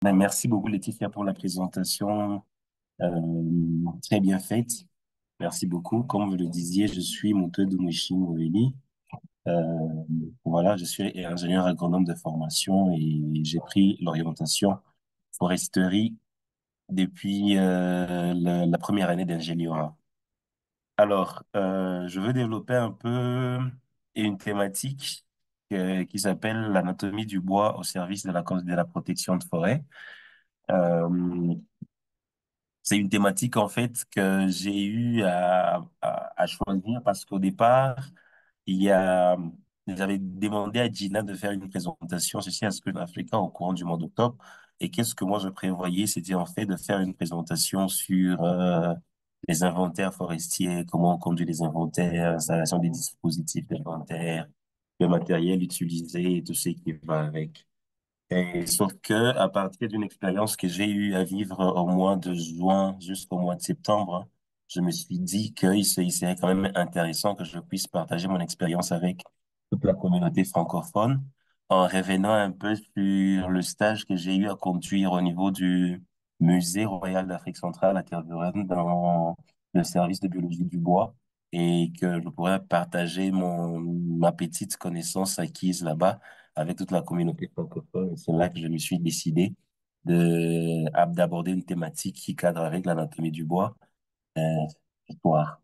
Ben, merci beaucoup, Laetitia, pour la présentation très bien faite. Merci beaucoup. Comme vous le disiez, je suis Monteur de Moïchi. Euh, voilà, je suis ingénieur agronome de formation et j'ai pris l'orientation foresterie depuis la première année d'ingénierie. Alors, je veux développer un peu une thématique qui s'appelle l'anatomie du bois au service de la protection de forêt. Euh, C'est une thématique en fait que j'ai eu à choisir parce qu'au départ, il y a, j'avais demandé à Gina de faire une présentation ceci à Screen Africa au courant du mois d'octobre. Et qu'est-ce que moi je prévoyais, c'était en fait de faire une présentation sur les inventaires forestiers, comment on conduit les inventaires, l'installation des dispositifs d'inventaire, le matériel utilisé et tout ce qui va avec. Et sauf que à partir d'une expérience que j'ai eu à vivre au mois de juin jusqu'au mois de septembre, je me suis dit il serait quand même intéressant que je puisse partager mon expérience avec toute la communauté francophone en revenant un peu sur le stage que j'ai eu à conduire au niveau du Musée royal d'Afrique centrale à Tervuren dans le service de biologie du bois et que je pourrais partager ma petite connaissance acquise là-bas avec toute la communauté francophone. C'est là que je me suis décidé d'aborder une thématique qui cadre avec l'anatomie du bois, euh, histoire.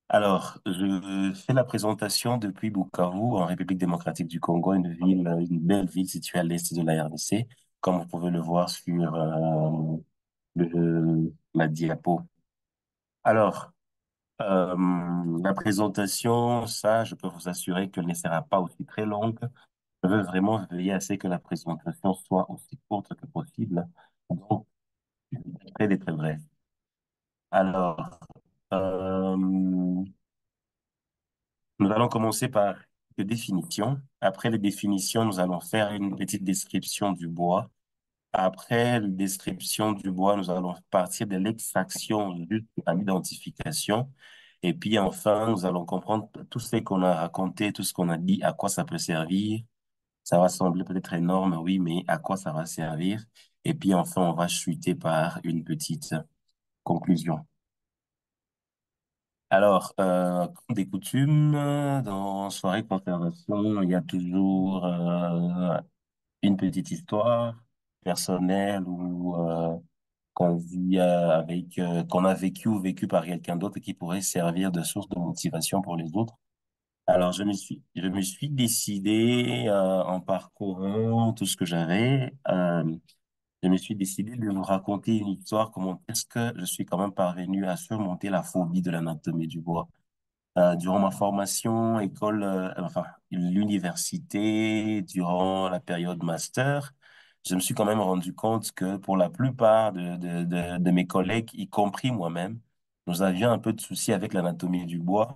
Alors, je fais la présentation depuis Bukavu, en République démocratique du Congo, une belle ville située à l'est de la RDC, comme vous pouvez le voir sur la diapo. Alors, la présentation, ça, je peux vous assurer qu'elle ne sera pas aussi très longue. Je veux vraiment veiller à ce que la présentation soit aussi courte que possible. Donc, très, très bref. Alors, euh, nous allons commencer par les définitions. Après les définitions, nous allons faire une petite description du bois. Après la description du bois, nous allons partir de l'extraction jusqu'à l'identification. Et puis enfin, nous allons comprendre tout ce qu'on a raconté, tout ce qu'on a dit, à quoi ça peut servir. Ça va sembler peut-être énorme, oui, mais à quoi ça va servir? Et puis enfin, on va chuter par une petite conclusion. Alors, comme des coutumes, dans soirée conservation, il y a toujours une petite histoire personnelle ou qu'on a vécu ou vécu par quelqu'un d'autre qui pourrait servir de source de motivation pour les autres. Alors, je me suis décidé, en parcourant tout ce que j'avais, je me suis décidé de vous raconter une histoire, comment est-ce que je suis quand même parvenu à surmonter la phobie de l'anatomie du bois. Durant ma formation, enfin, l'université, durant la période master, je me suis quand même rendu compte que pour la plupart de mes collègues, y compris moi-même, nous avions un peu de soucis avec l'anatomie du bois,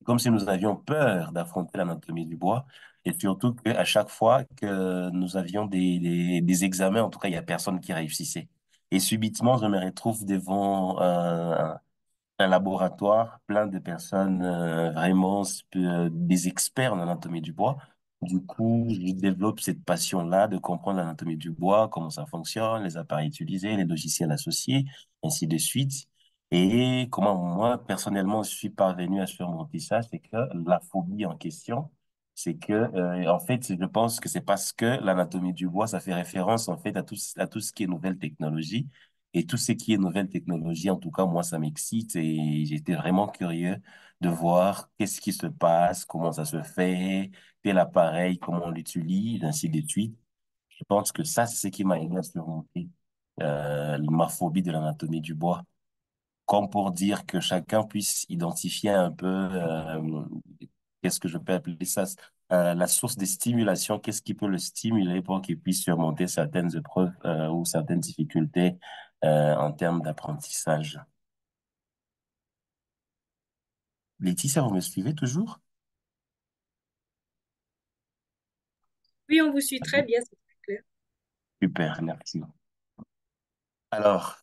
comme si nous avions peur d'affronter l'anatomie du bois, et surtout qu'à chaque fois que nous avions des examens, en tout cas, il n'y a personne qui réussissait. Et subitement, je me retrouve devant un laboratoire, plein de personnes vraiment des experts en anatomie du bois. Du coup, je développe cette passion-là de comprendre l'anatomie du bois, comment ça fonctionne, les appareils utilisés, les logiciels associés, ainsi de suite. Et comment moi, personnellement, je suis parvenu à surmonter ça, c'est que la phobie en question, c'est que, en fait, je pense que c'est parce que l'anatomie du bois, ça fait référence, en fait, à tout ce qui est nouvelle technologie. Et tout ce qui est nouvelle technologie, en tout cas, moi, ça m'excite et j'étais vraiment curieux de voir qu'est-ce qui se passe, comment ça se fait, tel appareil, comment on l'utilise, ainsi de suite. Je pense que ça, c'est ce qui m'a aidé à surmonter ma phobie de l'anatomie du bois. Comme pour dire que chacun puisse identifier un peu, qu'est-ce que je peux appeler ça, la source de stimulation, qu'est-ce qui peut le stimuler pour qu'il puisse surmonter certaines épreuves ou certaines difficultés en termes d'apprentissage. Laetitia, vous me suivez toujours? Oui, on vous suit très bien, c'est très clair. Super, merci. Alors,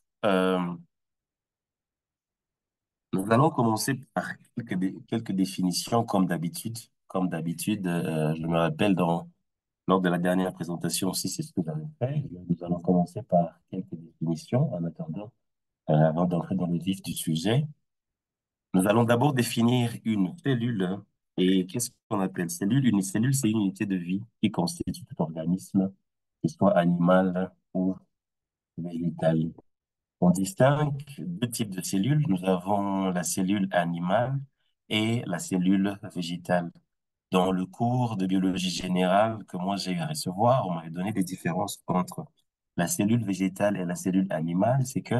nous allons commencer par quelques définitions comme d'habitude. Comme d'habitude, je me rappelle Lors de la dernière présentation aussi, c'est ce que j'avais fait. Nous allons commencer par quelques définitions en attendant, avant d'entrer dans le vif du sujet. Nous allons d'abord définir une cellule. Et qu'est-ce qu'on appelle cellule? Une cellule, c'est une unité de vie qui constitue tout organisme, qu'il soit animal ou végétal. On distingue deux types de cellules. Nous avons la cellule animale et la cellule végétale. Dans le cours de biologie générale que moi j'ai eu à recevoir, on m'avait donné des différences entre la cellule végétale et la cellule animale. C'est que,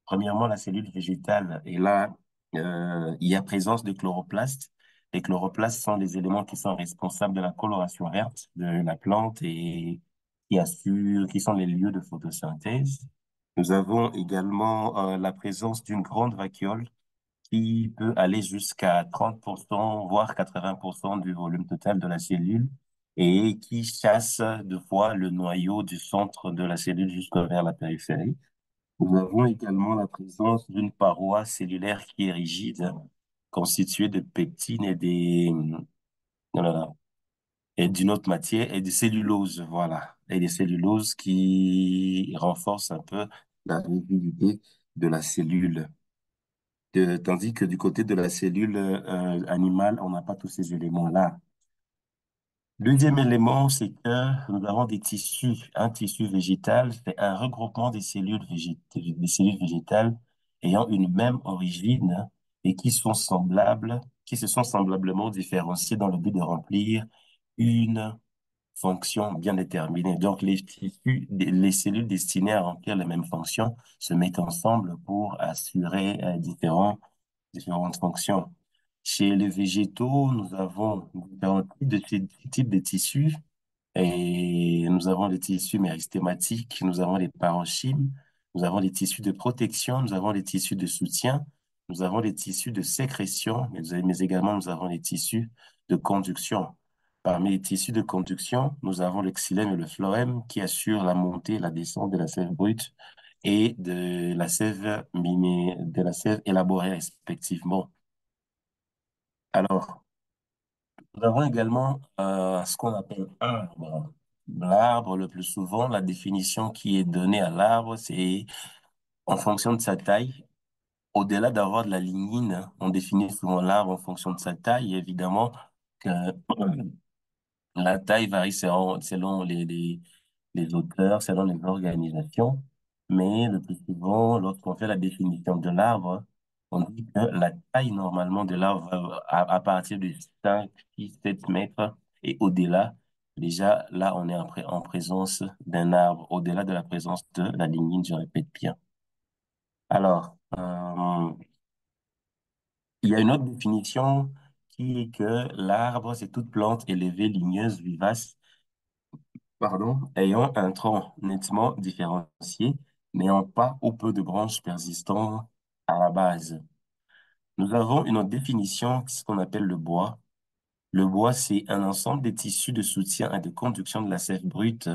premièrement, la cellule végétale est là, il y a présence de chloroplastes. Les chloroplastes sont les éléments qui sont responsables de la coloration verte de la plante et qui sont les lieux de photosynthèse. Nous avons également la présence d'une grande vacuole qui peut aller jusqu'à 30%, voire 80% du volume total de la cellule et qui chasse deux fois le noyau du centre de la cellule jusqu'à vers la périphérie. Nous avons également la présence d'une paroi cellulaire qui est rigide, constituée de pectine oh là là, et d'une autre matière et de cellulose, voilà, et des celluloses qui renforcent un peu la rigidité de la cellule. Tandis que du côté de la cellule animale, on n'a pas tous ces éléments-là. Deuxième élément, c'est que nous avons des tissus. Un tissu végétal, c'est un regroupement des cellules végétales ayant une même origine et qui se sont semblablement différenciées dans le but de remplir une fonction bien déterminée. Donc, les cellules destinées à remplir les mêmes fonctions se mettent ensemble pour assurer différentes fonctions. Chez les végétaux, nous avons différents types de tissus et nous avons les tissus méristématiques, nous avons les parenchymes, nous avons les tissus de protection, nous avons les tissus de soutien, nous avons les tissus de sécrétion, mais également nous avons les tissus de conduction. Parmi les tissus de conduction, nous avons le xylème et le phloème qui assurent la montée et la descente de la sève brute et de la sève élaborée respectivement. Alors, nous avons également ce qu'on appelle arbre. L'arbre, le plus souvent, la définition qui est donnée à l'arbre, c'est en fonction de sa taille. Au-delà d'avoir de la lignine, on définit souvent l'arbre en fonction de sa taille. Évidemment que la taille varie selon les auteurs, selon les organisations, mais le plus souvent, lorsqu'on fait la définition de l'arbre, on dit que la taille normalement de l'arbre va à partir de 5, 6, 7 mètres et au-delà, déjà là, on est en présence d'un arbre, au-delà de la présence de la lignine, je répète bien. Alors, il y a une autre définition qui est que l'arbre, c'est toute plante élevée, ligneuse, vivace, ayant un tronc nettement différencié, n'ayant pas ou peu de branches persistantes à la base. Nous avons une autre définition, ce qu'on appelle le bois. Le bois, c'est un ensemble des tissus de soutien et de conduction de la sève brute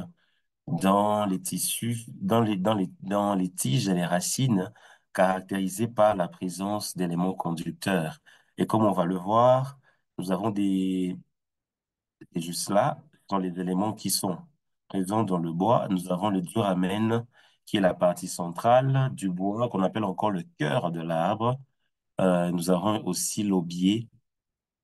dans les tissus, dans les tiges et les racines, caractérisés par la présence d'éléments conducteurs. Et comme on va le voir, nous avons et juste là, dans les éléments qui sont présents dans le bois, nous avons le duramen, qui est la partie centrale du bois, qu'on appelle encore le cœur de l'arbre. Nous avons aussi l'aubier,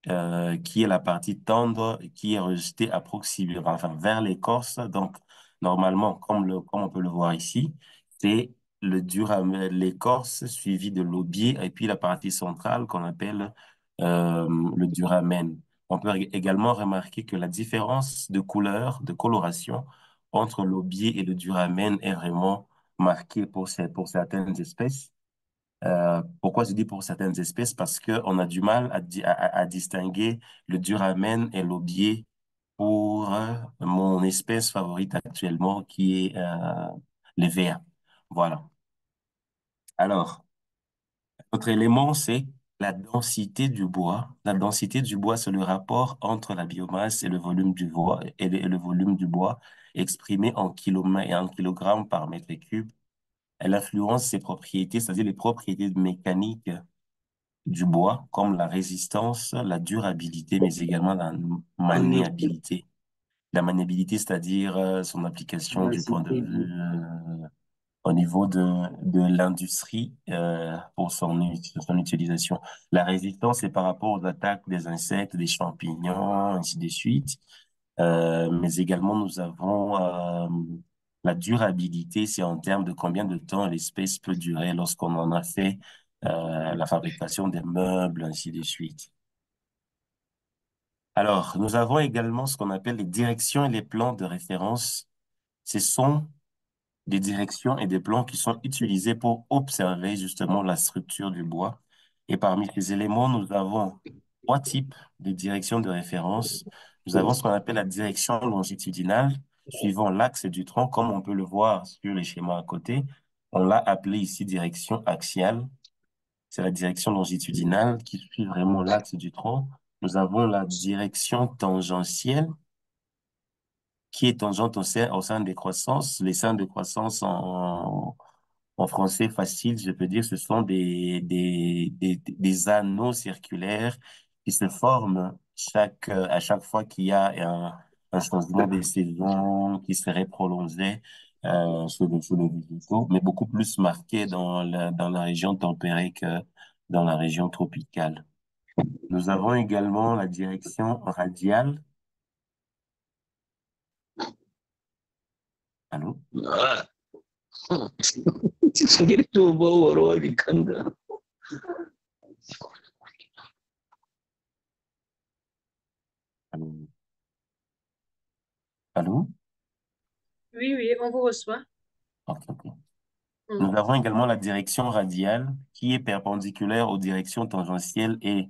qui est la partie tendre, qui est rejetée enfin, vers l'écorce. Donc, normalement, comme on peut le voir ici, c'est le duramen, l'écorce suivie de l'aubier, et puis la partie centrale qu'on appelle le duramen. On peut également remarquer que la différence de couleur, de coloration entre l'aubier et le duramen est vraiment marquée pour certaines espèces. Pourquoi je dis pour certaines espèces? Parce qu'on a du mal à distinguer le duramen et l'aubier pour mon espèce favorite actuellement, qui est les vers. Voilà. Alors, autre élément, c'est la densité du bois. La densité du bois, c'est le rapport entre la biomasse et le volume du bois, et le volume du bois exprimé en kilomètres et en kilogrammes par mètre cube. Elle influence ses propriétés, c'est-à-dire les propriétés mécaniques du bois, comme la résistance, la durabilité, mais également la On est, maniabilité. la maniabilité, c'est-à-dire son application Ah, du c'est point de très vue bien. au niveau de l'industrie pour son utilisation. La résistance, c'est par rapport aux attaques des insectes, des champignons, ainsi de suite. Mais également, nous avons la durabilité, c'est en termes de combien de temps l'espèce peut durer lorsqu'on en a fait la fabrication des meubles, ainsi de suite. Alors, nous avons également ce qu'on appelle les directions et les plans de référence. Ce sont des directions et des plans qui sont utilisés pour observer justement la structure du bois. Et parmi ces éléments, nous avons trois types de directions de référence. Nous avons ce qu'on appelle la direction longitudinale, suivant l'axe du tronc, comme on peut le voir sur les schémas à côté. On l'a appelé ici direction axiale. C'est la direction longitudinale qui suit vraiment l'axe du tronc. Nous avons la direction tangentielle qui est tangente au sein des croissances. Les seins de croissance en français facile, je peux dire, ce sont des anneaux circulaires qui se forment à chaque fois qu'il y a un changement des saisons qui serait prolongé sur le végétaux, mais beaucoup plus marqué dans la région tempérée que dans la région tropicale. Nous avons également la direction radiale. Allô? Ah, cikin tuba warware kanga. Allô? Allô? Oui, oui, on vous reçoit. Ok, ok. Nous Mm. avons également la direction radiale qui est perpendiculaire aux directions tangentielles et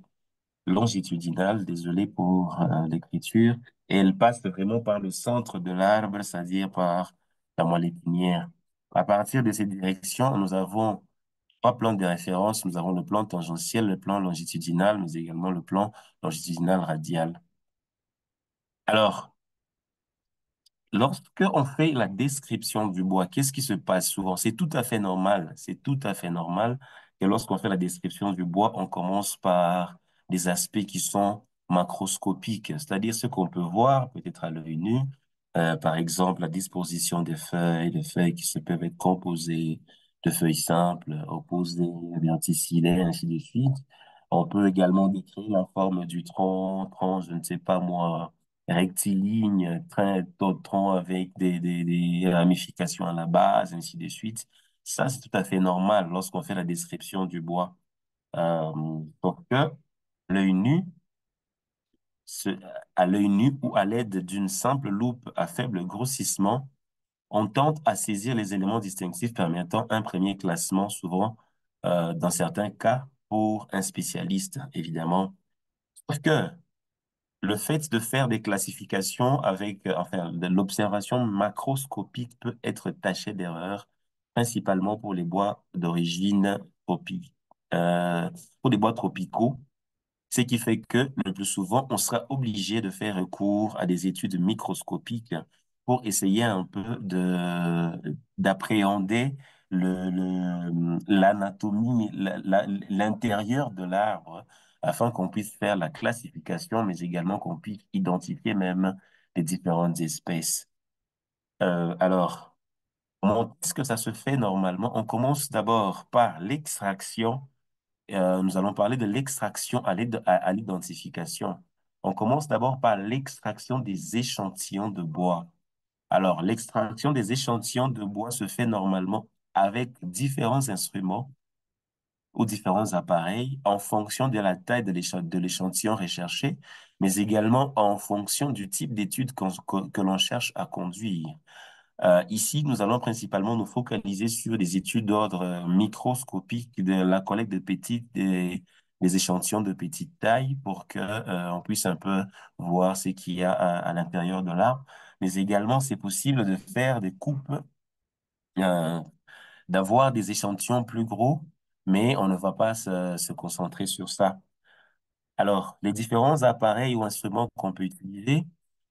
longitudinales, désolé pour l'écriture, et elle passe vraiment par le centre de l'arbre, c'est-à-dire par la moelle épinière. À partir de ces directions, nous avons trois plans de référence. Nous avons le plan tangentiel, le plan longitudinal, mais également le plan longitudinal radial. Alors, lorsque on fait la description du bois, qu'est-ce qui se passe souvent? C'est tout à fait normal. C'est tout à fait normal que lorsqu'on fait la description du bois, on commence par des aspects qui sont macroscopiques, c'est-à-dire ce qu'on peut voir peut-être à l'œil nu. Par exemple, la disposition des feuilles qui se peuvent être composées de feuilles simples, opposées, verticillées, ainsi de suite. On peut également décrire la forme du tronc, je ne sais pas moi, rectiligne, tronc avec des ramifications à la base, ainsi de suite. Ça, c'est tout à fait normal lorsqu'on fait la description du bois. Sauf que l'œil nu, ce- à l'œil nu ou à l'aide d'une simple loupe à faible grossissement, on tente à saisir les éléments distinctifs permettant un premier classement, souvent, dans certains cas, pour un spécialiste, évidemment. Sauf que le fait de faire des classifications avec, enfin, de l'observation macroscopique peut être taché d'erreur, principalement pour les bois d'origine tropique, euh, pour les bois tropicaux, ce qui fait que le plus souvent, on sera obligé de faire recours à des études microscopiques pour essayer un peu d'appréhender l'anatomie, l'intérieur de l'arbre, afin qu'on puisse faire la classification, mais également qu'on puisse identifier même les différentes espèces. Alors, comment est-ce que ça se fait normalement? On commence d'abord par l'extraction. Nous allons parler de l'extraction à l'identification. On commence d'abord par l'extraction des échantillons de bois. Alors, l'extraction des échantillons de bois se fait normalement avec différents instruments ou différents appareils en fonction de la taille de l'échantillon recherché, mais également en fonction du type d'étude que l'on cherche à conduire. Ici, nous allons principalement nous focaliser sur des études d'ordre microscopique, de la collecte de des échantillons de petite taille pour que on puisse un peu voir ce qu'il y a à l'intérieur de l'arbre. Mais également, c'est possible de faire des coupes, euh, d'avoir des échantillons plus gros, mais on ne va pas se concentrer sur ça. Alors, les différents appareils ou instruments qu'on peut utiliser,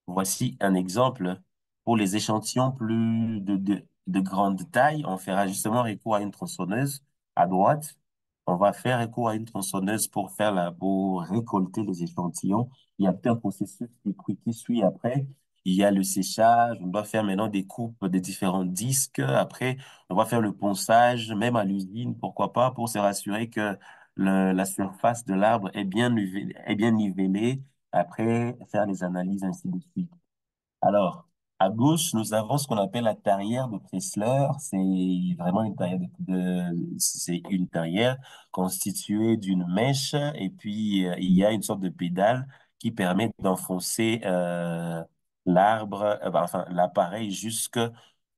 voici un exemple. Pour les échantillons plus de grande taille, on fera justement recours à une tronçonneuse à droite. On va faire recours à une tronçonneuse pour récolter les échantillons. Il y a tout un processus qui suit après. il y a le séchage, on doit faire maintenant des coupes des différents disques. Après, on va faire le ponçage, même à l'usine, pourquoi pas, pour se rassurer que la surface de l'arbre est bien nivelée. Après, faire les analyses, ainsi de suite. Alors, à gauche, nous avons ce qu'on appelle la tarière de Chrysler. C'est vraiment une tarière c'est une tarière constituée d'une mèche et puis il y a une sorte de pédale qui permet d'enfoncer enfin l'appareil jusque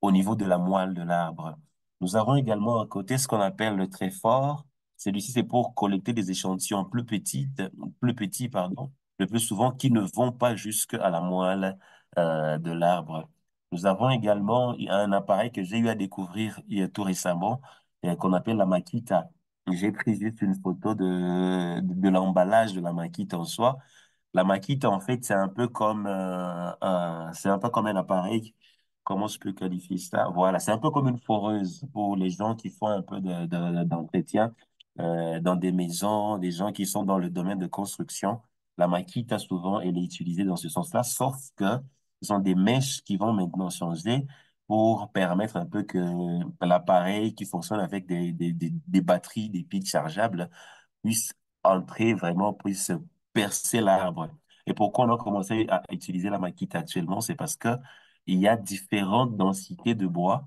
au niveau de la moelle de l'arbre. Nous avons également à côté ce qu'on appelle le tréfort. Celui-ci, c'est pour collecter des échantillons plus petits, pardon, le plus souvent qui ne vont pas jusque à la moelle de l'arbre. Nous avons également un appareil que j'ai eu à découvrir tout récemment, qu'on appelle la Makita. J'ai pris juste une photo de l'emballage de la Makita en soi. La Makita, en fait, c'est un peu comme un appareil. Comment je peux qualifier ça? Voilà, c'est un peu comme une foreuse pour les gens qui font un peu d'entretien dans des maisons, des gens qui sont dans le domaine de construction. La Makita, souvent, elle est utilisée dans ce sens-là, sauf que ce sont des mèches qui vont maintenant changer pour permettre un peu que l'appareil qui fonctionne avec des batteries, des piles chargeables, puisse entrer vraiment, puisse percer l'arbre. Et pourquoi on a commencé à utiliser la Makita actuellement? C'est parce que il y a différentes densités de bois.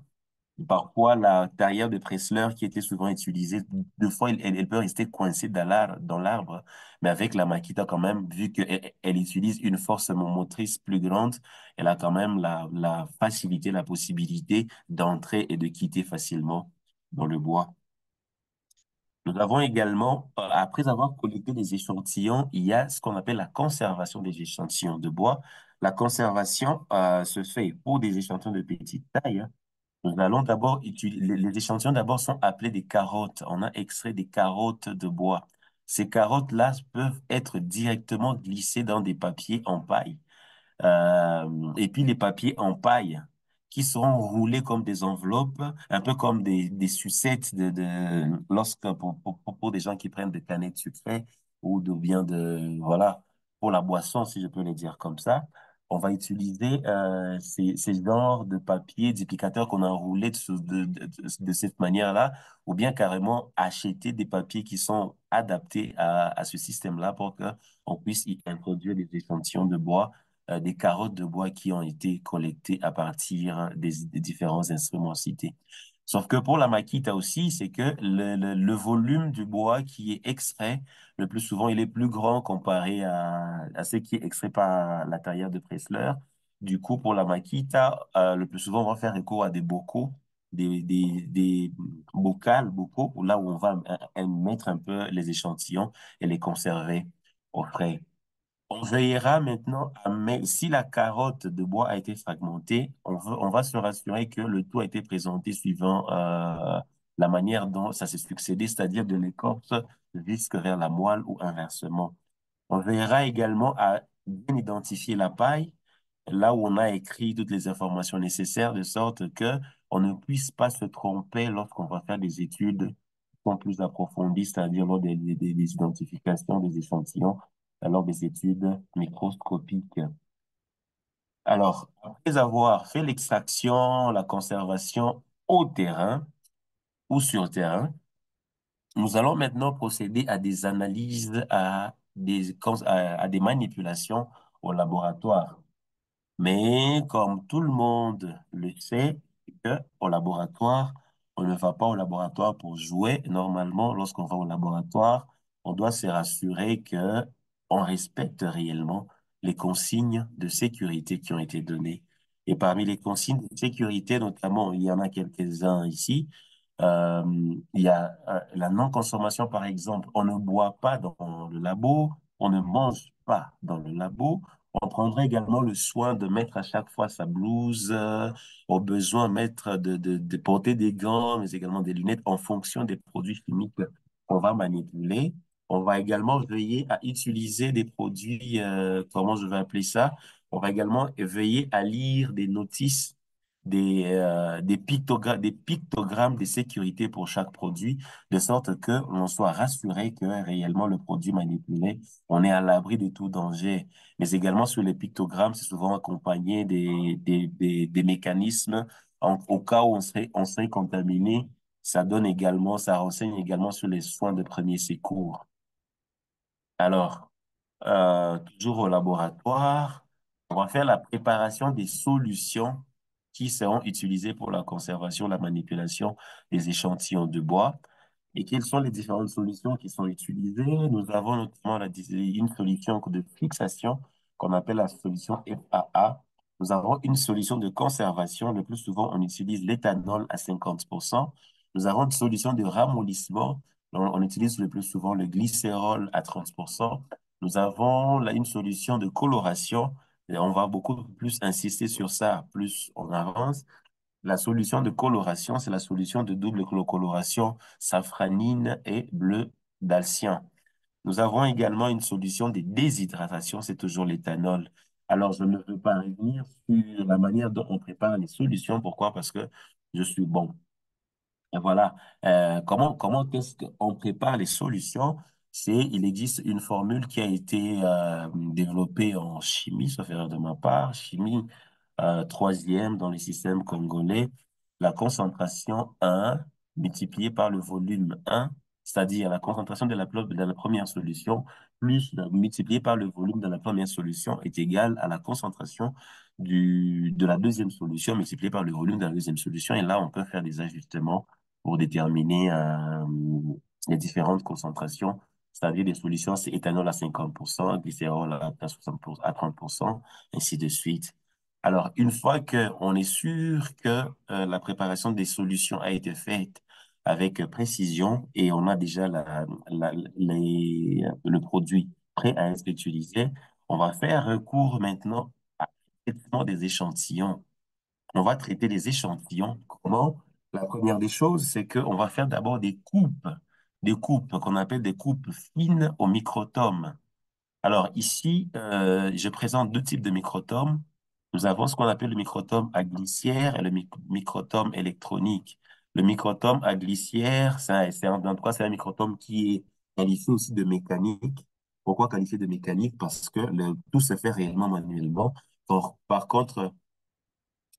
Parfois, la tailleur de Pressler qui était souvent utilisée, deux fois, elle peut rester coincée dans l'arbre. Mais avec la Makita, quand même, vu qu'elle utilise une force motrice plus grande, elle a quand même la facilité, la possibilité d'entrer et de quitter facilement dans le bois. Nous avons également, après avoir collecté des échantillons, il y a ce qu'on appelle la conservation des échantillons de bois. La conservation se fait pour des échantillons de petite taille, hein. Nous allons d'abord utiliser, les échantillons d'abord sont appelés des carottes. On a extrait des carottes de bois. Ces carottes-là peuvent être directement glissées dans des papiers en paille. Et puis les papiers en paille qui seront roulés comme des enveloppes, un peu comme des sucettes pour des gens qui prennent des canettes sucrées ou bien voilà, pour la boisson, si je peux le dire comme ça. On va utiliser ces genres de papier d'épicateurs qu'on a roulés de cette manière-là, ou bien carrément acheter des papiers qui sont adaptés à ce système-là pour que on puisse y introduire des échantillons de bois, des carottes de bois qui ont été collectées à partir des différents instruments cités. Sauf que pour la Makita aussi, c'est que le volume du bois qui est extrait, le plus souvent, il est plus grand comparé à ce qui est extrait par la tailleur de Pressler. Du coup, pour la Makita, le plus souvent, on va faire recours à des bocaux, des bocaux, là où on va mettre un peu les échantillons et les conserver au frais. On veillera maintenant mais si la carotte de bois a été fragmentée, on va se rassurer que le tout a été présenté suivant la manière dont ça s'est succédé, c'est-à-dire de l'écorce jusque vers la moelle ou inversement. On veillera également à bien identifier la paille, là où on a écrit toutes les informations nécessaires, de sorte que on ne puisse pas se tromper lorsqu'on va faire des études qui sont plus approfondies, c'est-à-dire lors des identifications des échantillons, lors des études microscopiques. Alors, après avoir fait l'extraction, la conservation au terrain ou sur terrain, nous allons maintenant procéder à des analyses, à des manipulations au laboratoire. Mais comme tout le monde le sait, que au laboratoire, on ne va pas au laboratoire pour jouer. Normalement, lorsqu'on va au laboratoire, on doit se rassurer que on respecte réellement les consignes de sécurité qui ont été données. Et parmi les consignes de sécurité, notamment, il y en a quelques-uns ici. Euh, il y a la non-consommation, par exemple. On ne boit pas dans le labo, on ne mange pas dans le labo. On prendrait également le soin de mettre à chaque fois sa blouse, au besoin mettre de porter des gants, mais également des lunettes en fonction des produits chimiques qu'on va manipuler. On va également veiller à utiliser des produits, comment je vais appeler ça? On va également veiller à lire des notices des pictogrammes de sécurité pour chaque produit, de sorte que l'on soit rassuré que réellement le produit manipulé, on est à l'abri de tout danger. Mais également sur les pictogrammes, c'est souvent accompagné des mécanismes au cas où on serait contaminé. Ça donne également, ça renseigne également sur les soins de premier secours. Alors, toujours au laboratoire, on va faire la préparation des solutions qui seront utilisées pour la conservation, la manipulation des échantillons de bois. Et quelles sont les différentes solutions qui sont utilisées? Nous avons notamment une solution de fixation qu'on appelle la solution FAA. Nous avons une solution de conservation. Le plus souvent, on utilise l'éthanol à 50%. Nous avons une solution de ramollissement. On utilise le plus souvent le glycérol à 30%. Nous avons là une solution de coloration. Et on va beaucoup plus insister sur ça, plus on avance. La solution de coloration, c'est la solution de double coloration safranine et bleu d'alcien. Nous avons également une solution de déshydratation, c'est toujours l'éthanol. Alors, je ne veux pas revenir sur la manière dont on prépare les solutions. Pourquoi? Parce que je suis bon. Et voilà. Comment est-ce qu'on prépare les solutions? Il existe une formule qui a été développée en chimie, sauf erreur de ma part, chimie troisième dans le système congolais, la concentration 1 multipliée par le volume 1, c'est-à-dire la concentration de la première solution multipliée par le volume de la première solution est égale à la concentration de la deuxième solution multipliée par le volume de la deuxième solution. Et là, on peut faire des ajustements pour déterminer les différentes concentrations, c'est-à-dire des solutions, c'est éthanol à 50%, glycérol à 60%, à 30%, ainsi de suite. Alors, une fois qu'on est sûr que la préparation des solutions a été faite avec précision et on a déjà le produit prêt à être utilisé, on va faire recours maintenant à traitement des échantillons. On va traiter les échantillons. Comment? La première des choses, c'est qu'on va faire d'abord des coupes qu'on appelle des coupes fines au microtome. Alors ici, je présente deux types de microtomes. Nous avons ce qu'on appelle le microtome à glissière et le microtome électronique. Le microtome à glissière, en tout cas, c'est un microtome qui est qualifié aussi de mécanique. Pourquoi qualifié de mécanique? Parce que tout se fait réellement manuellement. Par contre,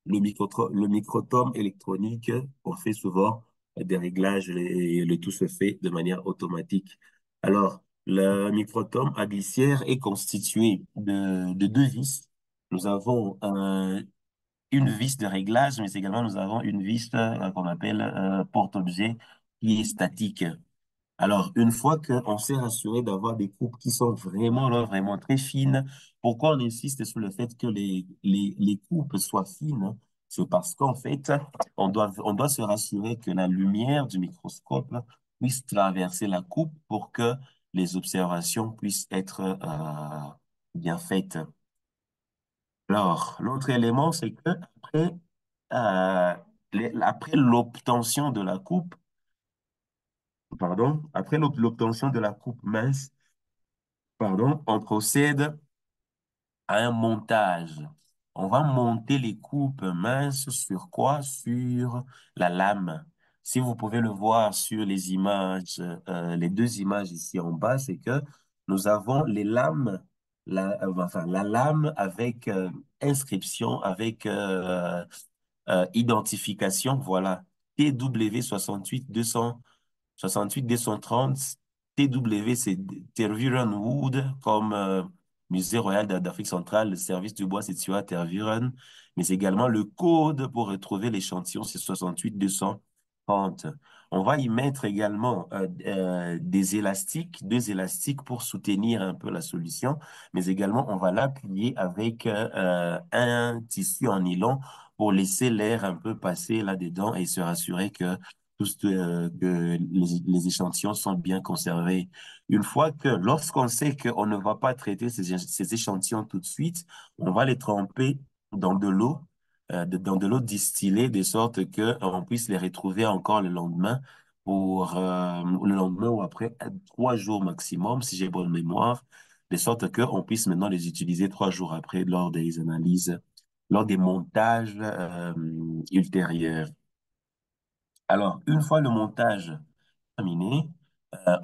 le microtome électronique, on fait souvent des réglages et le tout se fait de manière automatique. Alors, le microtome à glissière est constitué de deux vis. Nous avons une vis de réglage, mais également nous avons une vis qu'on appelle porte-objet qui est statique. Alors, une fois qu'on s'est rassuré d'avoir des coupes qui sont vraiment, là, vraiment très fines, pourquoi on insiste sur le fait que les coupes soient fines? C'est parce qu'en fait, on doit se rassurer que la lumière du microscope là, puisse traverser la coupe pour que les observations puissent être bien faites. Alors, l'autre élément, c'est que euh, après l'obtention de la coupe, après l'obtention de la coupe mince, on procède à un montage. On va monter les coupes minces sur quoi? Sur la lame. Si vous pouvez le voir sur les images, les deux images ici en bas, c'est que nous avons les lames, la lame avec inscription, avec identification, voilà, TW 68 230 TW, c'est Tervuren Wood, comme Musée royal d'Afrique centrale, le service du bois situé à Tervuren, mais également le code pour retrouver l'échantillon, c'est 68 230. On va y mettre également des élastiques, deux élastiques pour soutenir un peu la solution, mais également on va l'appuyer avec un tissu en nylon pour laisser l'air un peu passer là-dedans et se rassurer que les échantillons sont bien conservés. Lorsqu'on sait qu'on ne va pas traiter ces échantillons tout de suite, on va les tremper dans de l'eau, dans de l'eau distillée, de sorte que on puisse les retrouver encore le lendemain ou après 3 jours maximum, si j'ai bonne mémoire, de sorte qu'on puisse maintenant les utiliser 3 jours après lors des analyses lors des montages ultérieurs. Alors, une fois le montage terminé,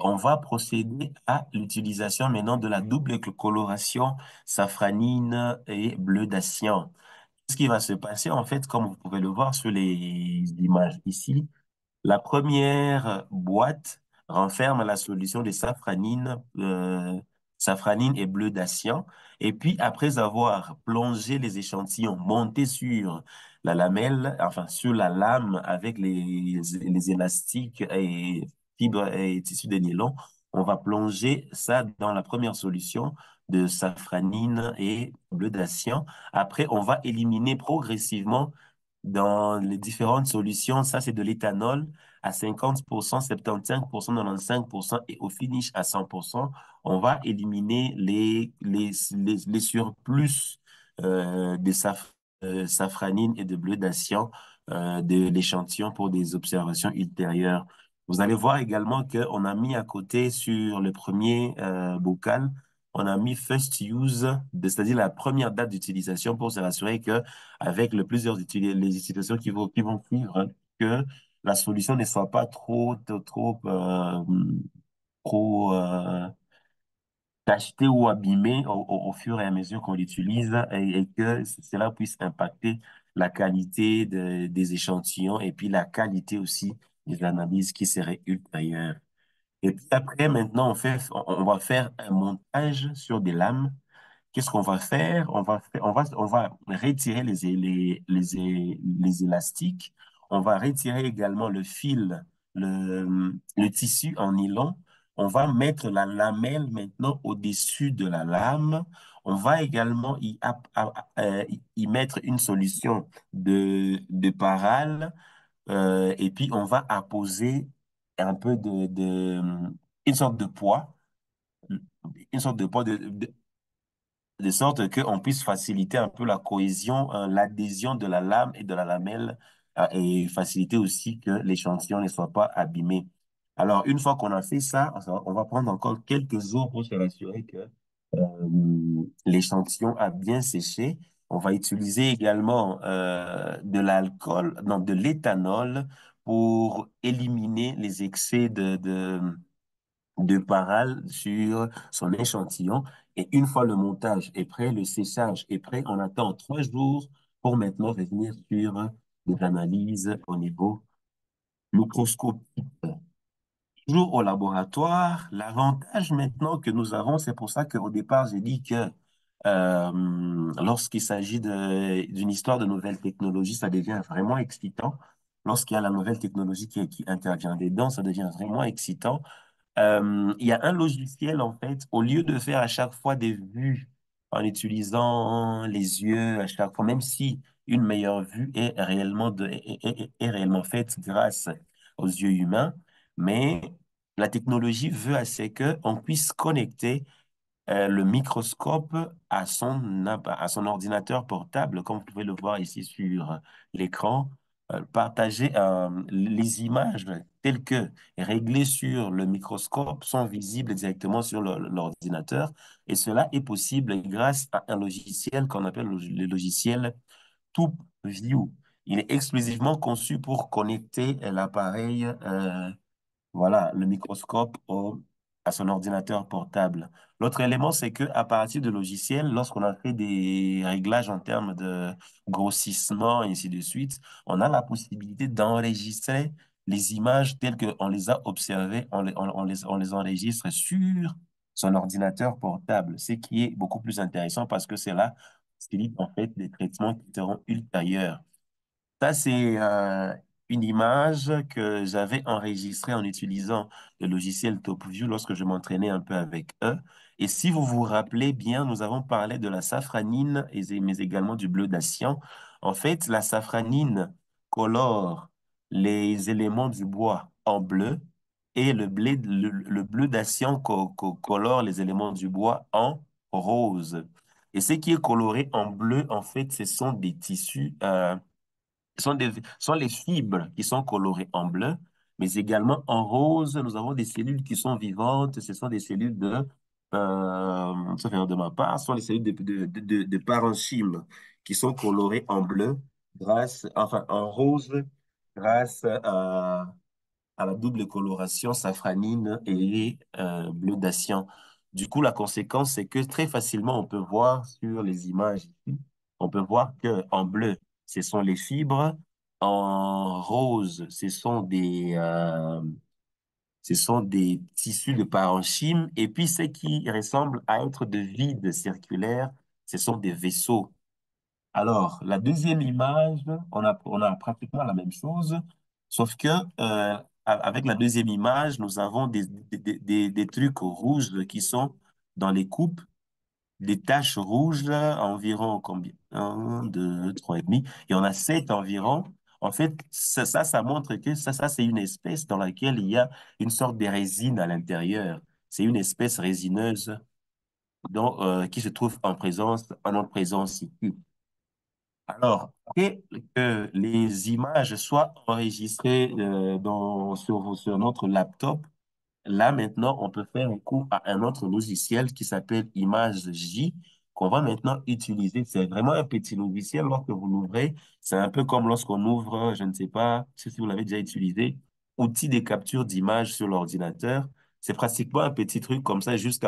on va procéder à l'utilisation maintenant de la double coloration safranine et bleu d'Acian. Ce qui va se passer, en fait, comme vous pouvez le voir sur les images ici, la première boîte renferme la solution de safranine et bleu d'Acian. Et puis, après avoir plongé les échantillons, montés sur la lamelle, enfin sur la lame avec les élastiques et fibres et tissus de nylon, on va plonger ça dans la première solution de safranine et bleu d'Acian. Après, on va éliminer progressivement dans les différentes solutions. Ça, c'est de l'éthanol à 50%, 75%, 95% et au finish à 100%. On va éliminer les surplus de safranine et de bleu d'Acian de l'échantillon pour des observations ultérieures. Vous allez voir également qu'on a mis à côté sur le premier bocal, on a mis first use, c'est-à-dire la première date d'utilisation pour se rassurer que avec les utilisations qui vont suivre, que la solution ne soit pas trop tachetée ou abîmée au fur et à mesure qu'on l'utilise et que cela puisse impacter la qualité des échantillons et puis la qualité aussi des analyses qui seraient ultérieures. Et puis après, maintenant, on va faire un montage sur des lames. Qu'est-ce qu'on va faire? On va retirer les élastiques. On va retirer également le fil, le tissu en nylon. On va mettre la lamelle maintenant au-dessus de la lame. On va également y mettre une solution de parallèle et puis on va apposer un peu une sorte de poids, une sorte de poids de sorte qu'on puisse faciliter un peu la cohésion, l'adhésion de la lame et de la lamelle, et faciliter aussi que l'échantillon ne soit pas abîmé. Alors, une fois qu'on a fait ça, on va prendre encore quelques jours pour se rassurer que l'échantillon a bien séché. On va utiliser également de l'alcool, non, de l'éthanol pour éliminer les excès de parole sur son échantillon. Et une fois le montage est prêt, le séchage est prêt, on attend 3 jours pour maintenant revenir sur des analyses au niveau microscopique. Toujours au laboratoire, l'avantage maintenant que nous avons, c'est pour ça qu'au départ, j'ai dit que lorsqu'il s'agit d'une histoire de nouvelles technologies, ça devient vraiment excitant. Lorsqu'il y a la nouvelle technologie qui intervient dedans, ça devient vraiment excitant. Il y a un logiciel, en fait, au lieu de faire à chaque fois des vues en utilisant les yeux à chaque fois, même si une meilleure vue est réellement faite grâce aux yeux humains, mais la technologie veut assez qu'on puisse connecter le microscope à son ordinateur portable, comme vous pouvez le voir ici sur l'écran, partager les images telles que réglées sur le microscope sont visibles directement sur l'ordinateur. Et cela est possible grâce à un logiciel qu'on appelle le logiciel ToupView. Il est exclusivement conçu pour connecter l'appareil voilà, le microscope à son ordinateur portable. L'autre élément, c'est que à partir de logiciels, lorsqu'on a fait des réglages en termes de grossissement et ainsi de suite, on a la possibilité d'enregistrer les images telles qu'on les a observées, on les enregistre sur son ordinateur portable, ce qui est beaucoup plus intéressant parce que c'est là, facilite en fait des traitements qui seront ultérieurs. Ça, c'est une image que j'avais enregistrée en utilisant le logiciel TopView lorsque je m'entraînais un peu avec eux. Et si vous vous rappelez bien, nous avons parlé de la safranine, mais également du bleu d'Acian. En fait, la safranine colore les éléments du bois en bleu et le bleu d'Acian colore les éléments du bois en rose. Et ce qui est coloré en bleu, en fait, ce sont des tissus. Ce sont les fibres qui sont colorées en bleu, mais également en rose, nous avons des cellules qui sont vivantes. Ce sont des cellules ça vient de ma part, ce sont les cellules de parenchyme qui sont colorées en bleu, enfin en rose, grâce à la double coloration safranine et bleu d'Acian. Du coup, la conséquence, c'est que très facilement, on peut voir sur les images ici, on peut voir que en bleu, ce sont les fibres, en rose, ce sont des tissus de parenchyme, et puis ce qui ressemble à être de vide circulaire, ce sont des vaisseaux. Alors, la deuxième image, on a pratiquement la même chose, sauf que avec la deuxième image, nous avons des trucs rouges qui sont dans les coupes, des taches rouges, environ combien? Un, deux, trois et demi. Il y en a sept environ. En fait, ça montre que ça, c'est une espèce dans laquelle il y a une sorte de résine à l'intérieur. C'est une espèce résineuse qui se trouve en notre présence ici. Alors, que les images soient enregistrées sur notre laptop, là maintenant, on peut faire un coup à un autre logiciel qui s'appelle Image-J, qu'on va maintenant utiliser. C'est vraiment un petit logiciel lorsque vous l'ouvrez. C'est un peu comme lorsqu'on ouvre, je ne sais pas si vous l'avez déjà utilisé, outil de capture d'image sur l'ordinateur. C'est pratiquement un petit truc comme ça, juste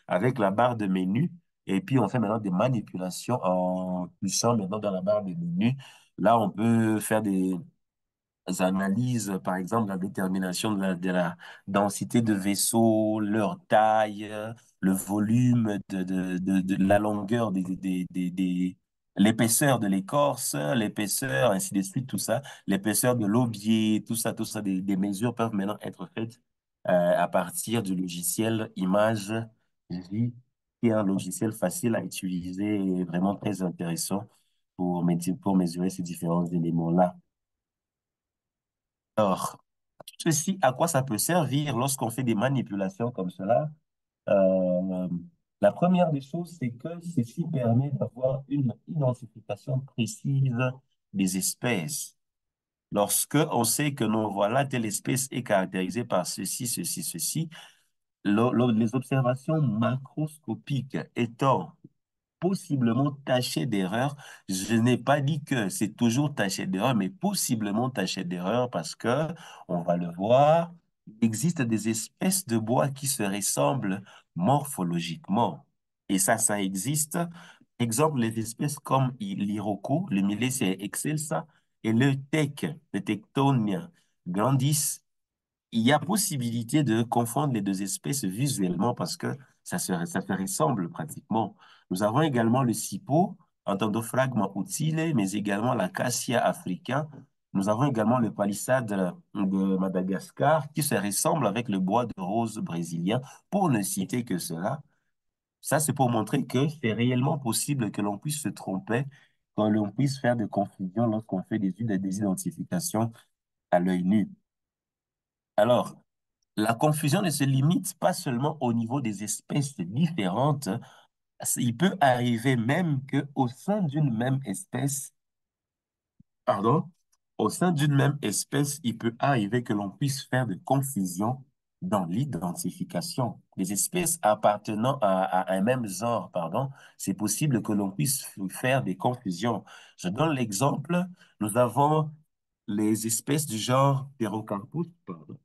avec la barre de menu. Et puis, on fait maintenant des manipulations en puissant maintenant dans la barre de menu. Là, on peut faire des analyses, par exemple, la détermination de la densité de vaisseaux, leur taille, le volume de la longueur l'épaisseur de l'écorce, l'épaisseur, ainsi de suite, tout ça, l'épaisseur de l'aubier, tout ça, des mesures peuvent maintenant être faites à partir du logiciel Image-J, qui est un logiciel facile à utiliser et vraiment très intéressant pour mesurer ces différents éléments-là. Alors, tout ceci, à quoi ça peut servir lorsqu'on fait des manipulations comme cela? Euh, la première des choses, c'est que ceci permet d'avoir une identification précise des espèces. Lorsque on sait que non, voilà, telle espèce est caractérisée par ceci, les observations macroscopiques étant possiblement taché d'erreur. Je n'ai pas dit que c'est toujours taché d'erreur, mais possiblement taché d'erreur parce que, on va le voir, il existe des espèces de bois qui se ressemblent morphologiquement. Et ça existe. Exemple, les espèces comme l'iroko, le Millésia excelsa, et le Tectonia grandis, il y a possibilité de confondre les deux espèces visuellement parce que ça se ressemble pratiquement. Nous avons également le sipo, Entendophragma utile, mais également l'acacia africain. Nous avons également le palissade de Madagascar qui se ressemble avec le bois de rose brésilien, pour ne citer que cela. Ça, c'est pour montrer que c'est réellement possible que l'on puisse se tromper, que l'on puisse faire des confusions lorsqu'on fait des identifications à l'œil nu. Alors, la confusion ne se limite pas seulement au niveau des espèces différentes. Il peut arriver même que au sein d'une même espèce, pardon, au sein d'une même espèce, il peut arriver que l'on puisse faire de confusion dans l'identification. Les espèces appartenant à un même genre, pardon, c'est possible que l'on puisse faire des confusions. Je donne l'exemple, nous avons les espèces du genre Pterocarpus, pardon.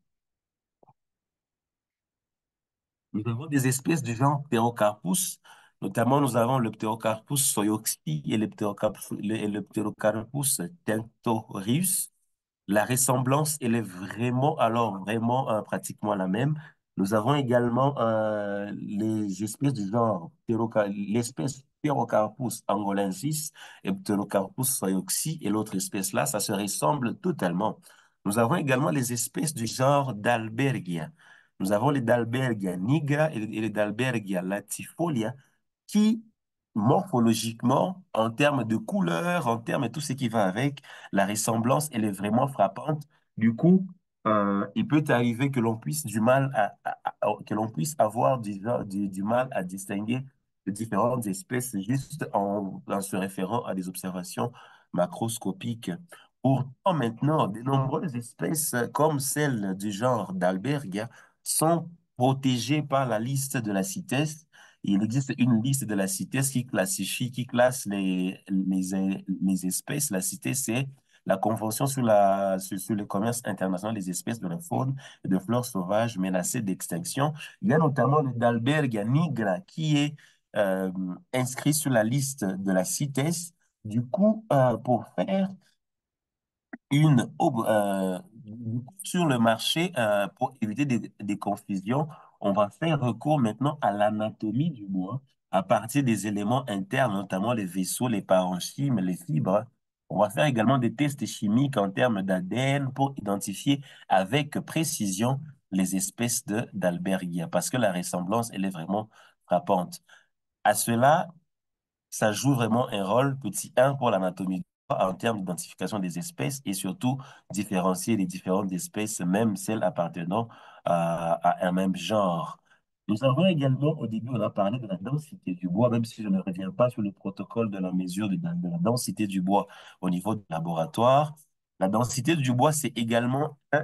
Nous avons des espèces du genre Pterocarpus, notamment nous avons le Pterocarpus soyoxy et le Pterocarpus tinctorius. La ressemblance, elle est vraiment, alors vraiment pratiquement la même. Nous avons également les espèces du genre, l'espèce Pterocarpus angolensis et Pterocarpus soyoxy et l'autre espèce là, ça se ressemble totalement. Nous avons également les espèces du genre d'Albergia. Nous avons les d'Albergia nigra et les d'Albergia latifolia qui, morphologiquement, en termes de couleur, en termes de tout ce qui va avec, la ressemblance, elle est vraiment frappante. Du coup, il peut arriver que l'on puisse que l'on puisse avoir du mal à distinguer de différentes espèces juste en se référant à des observations macroscopiques. Pourtant, maintenant, de nombreuses espèces, comme celle du genre d'Albergia, sont protégées par la liste de la CITES Il existe une liste de la CITES qui classifie, qui classe les espèces. La CITES, c'est la Convention sur le commerce international des espèces de la faune et de flore sauvages menacées d'extinction. Il y a notamment le Dalbergia nigra qui est inscrit sur la liste de la CITES. Du coup, pour faire sur le marché, pour éviter des confusions, on va faire recours maintenant à l'anatomie du bois à partir des éléments internes, notamment les vaisseaux, les parenchymes, les fibres. On va faire également des tests chimiques en termes d'ADN pour identifier avec précision les espèces d'Albergia, parce que la ressemblance, elle est vraiment frappante. À cela, ça joue vraiment un rôle, petit 1, pour l'anatomie du corps en termes d'identification des espèces et surtout différencier les différentes espèces, même celles appartenant à un même genre. Nous avons également, au début, on a parlé de la densité du bois, même si je ne reviens pas sur le protocole de la mesure de la densité du bois au niveau du laboratoire. La densité du bois, c'est également un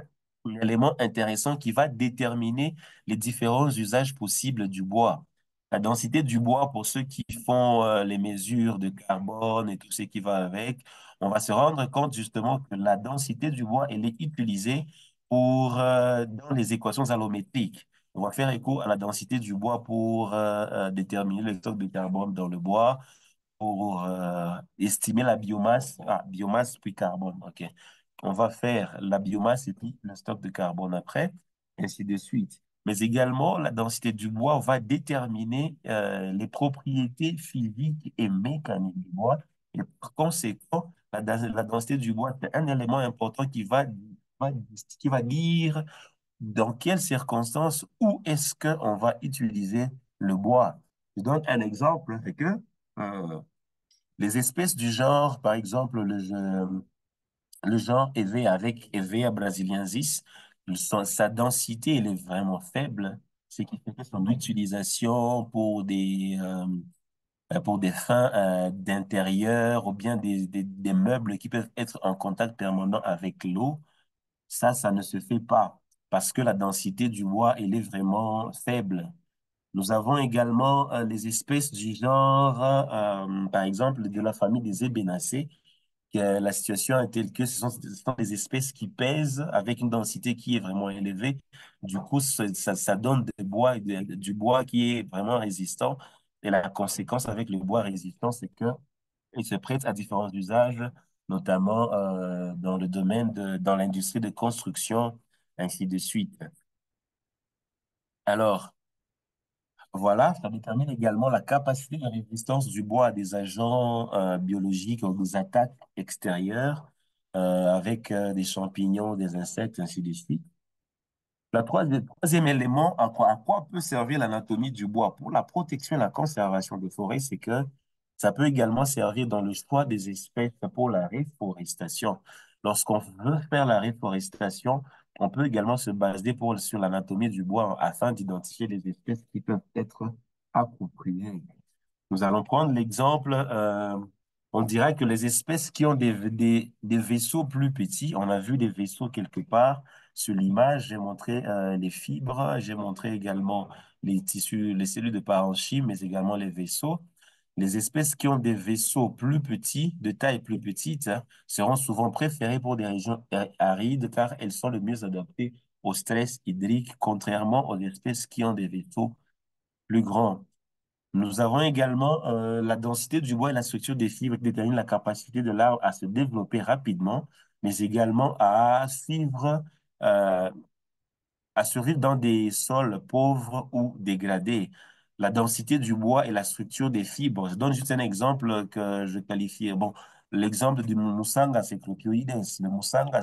élément intéressant qui va déterminer les différents usages possibles du bois. La densité du bois, pour ceux qui font les mesures de carbone et tout ce qui va avec, on va se rendre compte justement que la densité du bois, elle est utilisée dans les équations allométriques. On va faire écho à la densité du bois pour déterminer le stock de carbone dans le bois, pour estimer la biomasse. Ah, biomasse puis carbone, OK. On va faire la biomasse et puis le stock de carbone après, ainsi de suite. Mais également, la densité du bois va déterminer les propriétés physiques et mécaniques du bois. Et par conséquent, la densité du bois, c'est un élément important va- qui va dire dans quelles circonstances, où est-ce qu'on va utiliser le bois. Je donne un exemple, c'est que euh, les espèces du genre, par exemple, le genre Hevea avec Hevea brasiliensis, sa densité, elle est vraiment faible, ce qui fait que son utilisation pour des fins d'intérieur ou bien des meubles qui peuvent être en contact permanent avec l'eau, ça ne se fait pas parce que la densité du bois, elle est vraiment faible. Nous avons également les espèces du genre, par exemple, de la famille des ébénacées, que la situation est telle que ce sont des espèces qui pèsent avec une densité qui est vraiment élevée. Du coup, ça donne du bois qui est vraiment résistant. Et la conséquence avec le bois résistant, c'est que il se prête à différents usages, notamment dans le domaine dans l'industrie de construction, ainsi de suite. Alors, voilà, ça détermine également la capacité de résistance du bois à des agents biologiques ou des attaques extérieures avec des champignons, des insectes, ainsi de suite. Troisième élément, à quoi peut servir l'anatomie du bois pour la protection et la conservation des forêts, c'est que ça peut également servir dans le choix des espèces pour la réforestation. Lorsqu'on veut faire la réforestation, on peut également se baser sur l'anatomie du bois afin d'identifier les espèces qui peuvent être appropriées. Nous allons prendre l'exemple, on dirait que les espèces qui ont des vaisseaux plus petits, on a vu des vaisseaux quelque part sur l'image, j'ai montré les fibres, j'ai montré également les tissus, les cellules de parenchyme, mais également les vaisseaux. Les espèces qui ont des vaisseaux plus petits, de taille plus petite, hein, seront souvent préférées pour des régions arides car elles sont le mieux adaptées au stress hydrique, contrairement aux espèces qui ont des vaisseaux plus grands. Nous avons également la densité du bois et la structure des fibres qui déterminent la capacité de l'arbre à se développer rapidement, mais également euh, à survivre dans des sols pauvres ou dégradés. La densité du bois et la structure des fibres. Je donne juste un exemple que je qualifie. Bon, l'exemple du Musanga, c'est Clopioides. Le Musanga,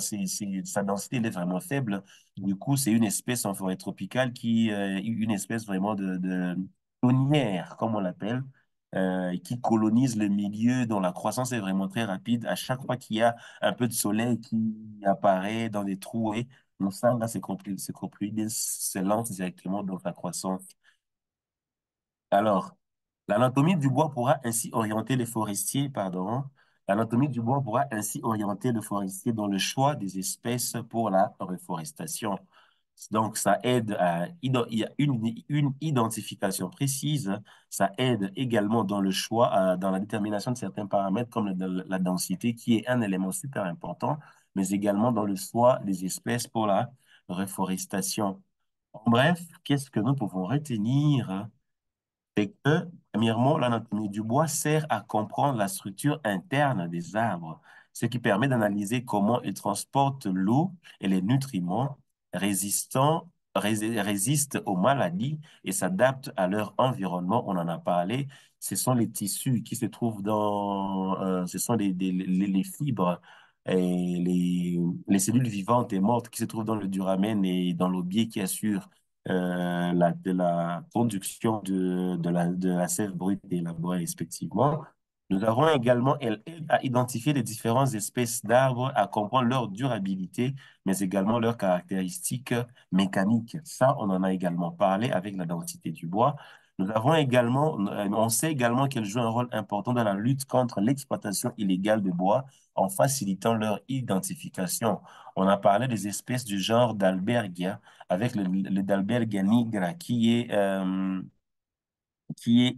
sa densité, elle est vraiment faible. Du coup, c'est une espèce en forêt tropicale une espèce vraiment de saunière, comme on l'appelle, qui colonise le milieu dont la croissance est vraiment très rapide. À chaque fois qu'il y a un peu de soleil qui apparaît dans des trous, mon sang, là, c'est compris, il se lance directement dans sa croissance. Alors, l'anatomie du bois pourra ainsi orienter les forestiers, pardon. L'anatomie du bois pourra ainsi orienter le forestier dans le choix des espèces pour la reforestation. Donc, ça aide à il y a une identification précise. Ça aide également dans le choix, dans la détermination de certains paramètres comme la densité, qui est un élément super important, mais également dans le choix des espèces pour la reforestation. En bref, qu'est-ce que nous pouvons retenir? C'est que, premièrement, l'anatomie du bois sert à comprendre la structure interne des arbres, ce qui permet d'analyser comment ils transportent l'eau et les nutriments résistent aux maladies et s'adaptent à leur environnement. On en a parlé. Ce sont les tissus qui se trouvent ce sont les fibres et les cellules vivantes et mortes qui se trouvent dans le duramen et dans l'aubier qui assurent de la production de la sève brute et élaborée respectivement. Nous avons également, elle aide à identifier les différentes espèces d'arbres, à comprendre leur durabilité, mais également leurs caractéristiques mécaniques. Ça, on en a également parlé avec la densité du bois. Nous avons également, on sait également qu'elle joue un rôle important dans la lutte contre l'exploitation illégale de bois en facilitant leur identification. On a parlé des espèces du genre d'Albergia avec le Dalbergia nigra qui est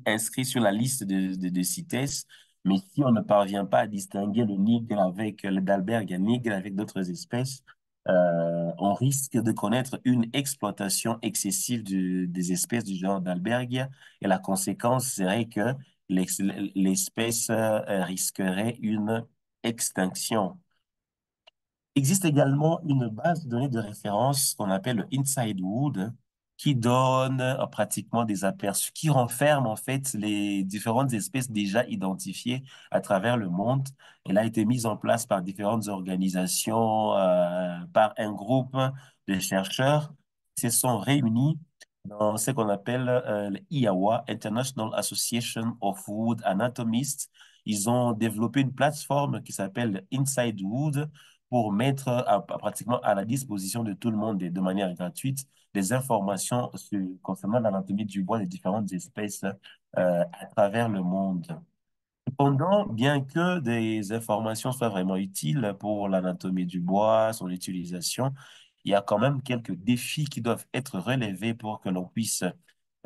inscrit sur la liste de CITES. Mais si on ne parvient pas à distinguer le nigre avec le Dalbergia nigra avec d'autres espèces, on risque de connaître une exploitation excessive des espèces du genre d'Albergia. Et la conséquence serait que l'espèce risquerait une extinction. Existe également une base de données de référence qu'on appelle le Inside Wood, qui donne pratiquement des aperçus, qui renferme en fait les différentes espèces déjà identifiées à travers le monde. Elle a été mise en place par différentes organisations, par un groupe de chercheurs qui se sont réunis dans ce qu'on appelle le IAWA, International Association of Wood Anatomists. Ils ont développé une plateforme qui s'appelle Inside Wood pour mettre pratiquement à la disposition de tout le monde et de manière gratuite des informations concernant l'anatomie du bois des différentes espèces à travers le monde. Cependant, bien que des informations soient vraiment utiles pour l'anatomie du bois, son utilisation, il y a quand même quelques défis qui doivent être relevés pour que l'on puisse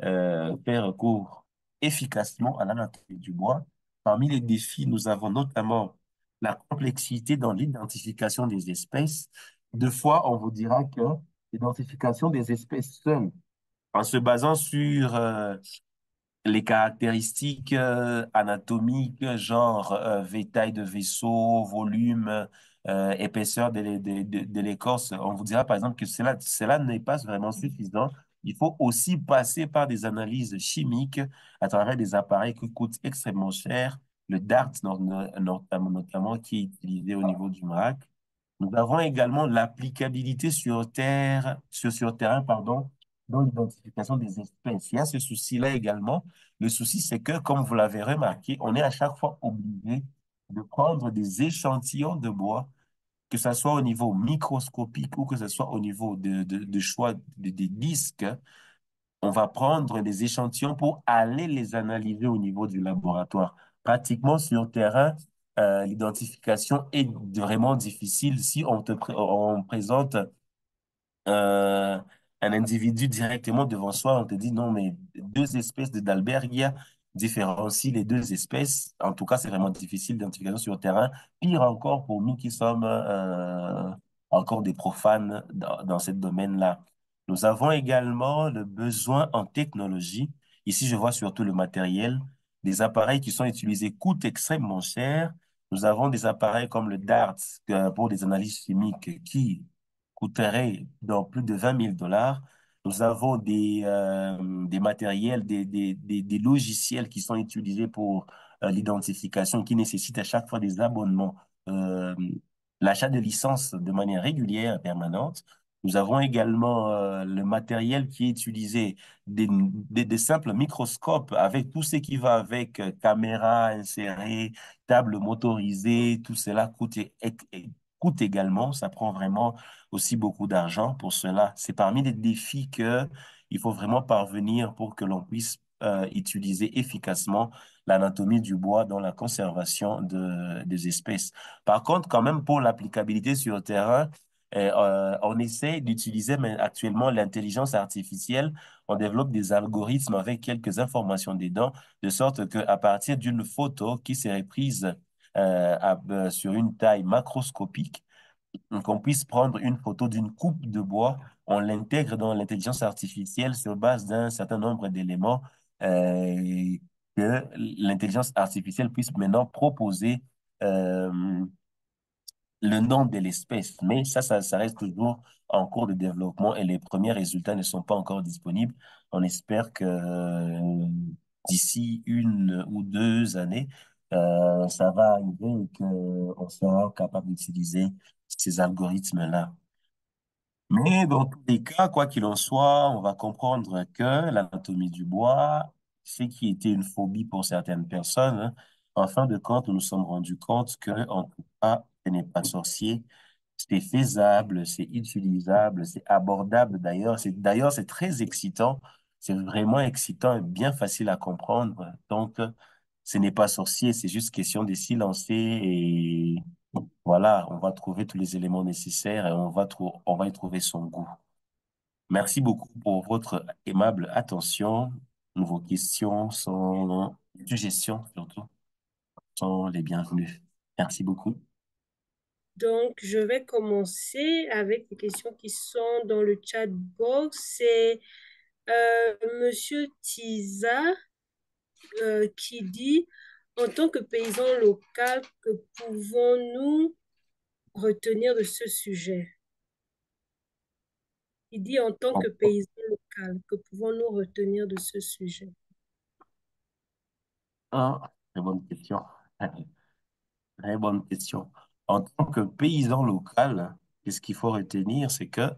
faire recours efficacement à l'anatomie du bois. Parmi les défis, nous avons notamment la complexité dans l'identification des espèces. Deux fois, on vous dira que l'identification des espèces seules, en se basant sur les caractéristiques anatomiques, genre taille de vaisseau, volume, épaisseur de l'écorce, on vous dira par exemple que cela n'est pas vraiment suffisant. Il faut aussi passer par des analyses chimiques à travers des appareils qui coûtent extrêmement cher, le DART notamment qui est utilisé au niveau du MRAC. Nous avons également l'applicabilité sur terre, sur terrain, pardon, dans l'identification des espèces. Il y a ce souci-là également. Le souci, c'est que, comme vous l'avez remarqué, on est à chaque fois obligé de prendre des échantillons de bois, que ce soit au niveau microscopique ou que ce soit au niveau de choix des disques. On va prendre des échantillons pour aller les analyser au niveau du laboratoire. Pratiquement sur terrain, l'identification est vraiment difficile si on présente euh, un individu directement devant soi, on te dit non, mais deux espèces de Dalbergia différencient les deux espèces. En tout cas, c'est vraiment difficile d'identification sur le terrain. Pire encore pour nous qui sommes encore des profanes dans ce domaine-là. Nous avons également le besoin en technologie. Ici, je vois surtout le matériel. Les appareils qui sont utilisés coûtent extrêmement cher. Nous avons des appareils comme le DART pour des analyses chimiques qui coûterait dans plus de 20 000 dollars. Nous avons des matériels, des logiciels qui sont utilisés pour l'identification, qui nécessitent à chaque fois des abonnements, euh, l'achat de licences de manière régulière et permanente. Nous avons également le matériel qui est utilisé, des simples microscopes avec tout ce qui va avec caméra insérée, table motorisée, tout cela coûte également. Ça prend vraiment aussi beaucoup d'argent pour cela. C'est parmi les défis que il faut vraiment parvenir pour que l'on puisse utiliser efficacement l'anatomie du bois dans la conservation des espèces. Par contre, quand même, pour l'applicabilité sur le terrain, On essaie d'utiliser mais actuellement l'intelligence artificielle. On développe des algorithmes avec quelques informations dedans, de sorte qu'à partir d'une photo qui serait prise sur une taille macroscopique, donc on puisse prendre une photo d'une coupe de bois, on l'intègre dans l'intelligence artificielle sur base d'un certain nombre d'éléments euh, que l'intelligence artificielle puisse maintenant proposer euh, le nom de l'espèce. Mais ça reste toujours en cours de développement et les premiers résultats ne sont pas encore disponibles. On espère que d'ici 1 ou 2 années, ça va arriver et qu'on sera capable d'utiliser ces algorithmes-là. Mais dans tous les cas, quoi qu'il en soit, on va comprendre que l'anatomie du bois, ce qui était une phobie pour certaines personnes, hein, en fin de compte, nous nous sommes rendus compte que, en tout cas, ce n'est pas sorcier, c'est faisable, c'est utilisable, c'est abordable d'ailleurs, c'est très excitant, c'est vraiment excitant et bien facile à comprendre. Donc, ce n'est pas sorcier, c'est juste question de s'y lancer et voilà, on va trouver tous les éléments nécessaires et on va y trouver son goût. Merci beaucoup pour votre aimable attention. Vos questions sont, suggestions surtout, sont les bienvenues. Merci beaucoup. Donc, je vais commencer avec les questions qui sont dans le chat box. C'est Monsieur Tiza qui dit, en tant que paysan local, que pouvons-nous retenir de ce sujet? Il dit, en tant que paysan local, que pouvons-nous retenir de ce sujet? Ah, très bonne question. Très bonne question. En tant que paysan local, qu'est-ce qu'il faut retenir, c'est que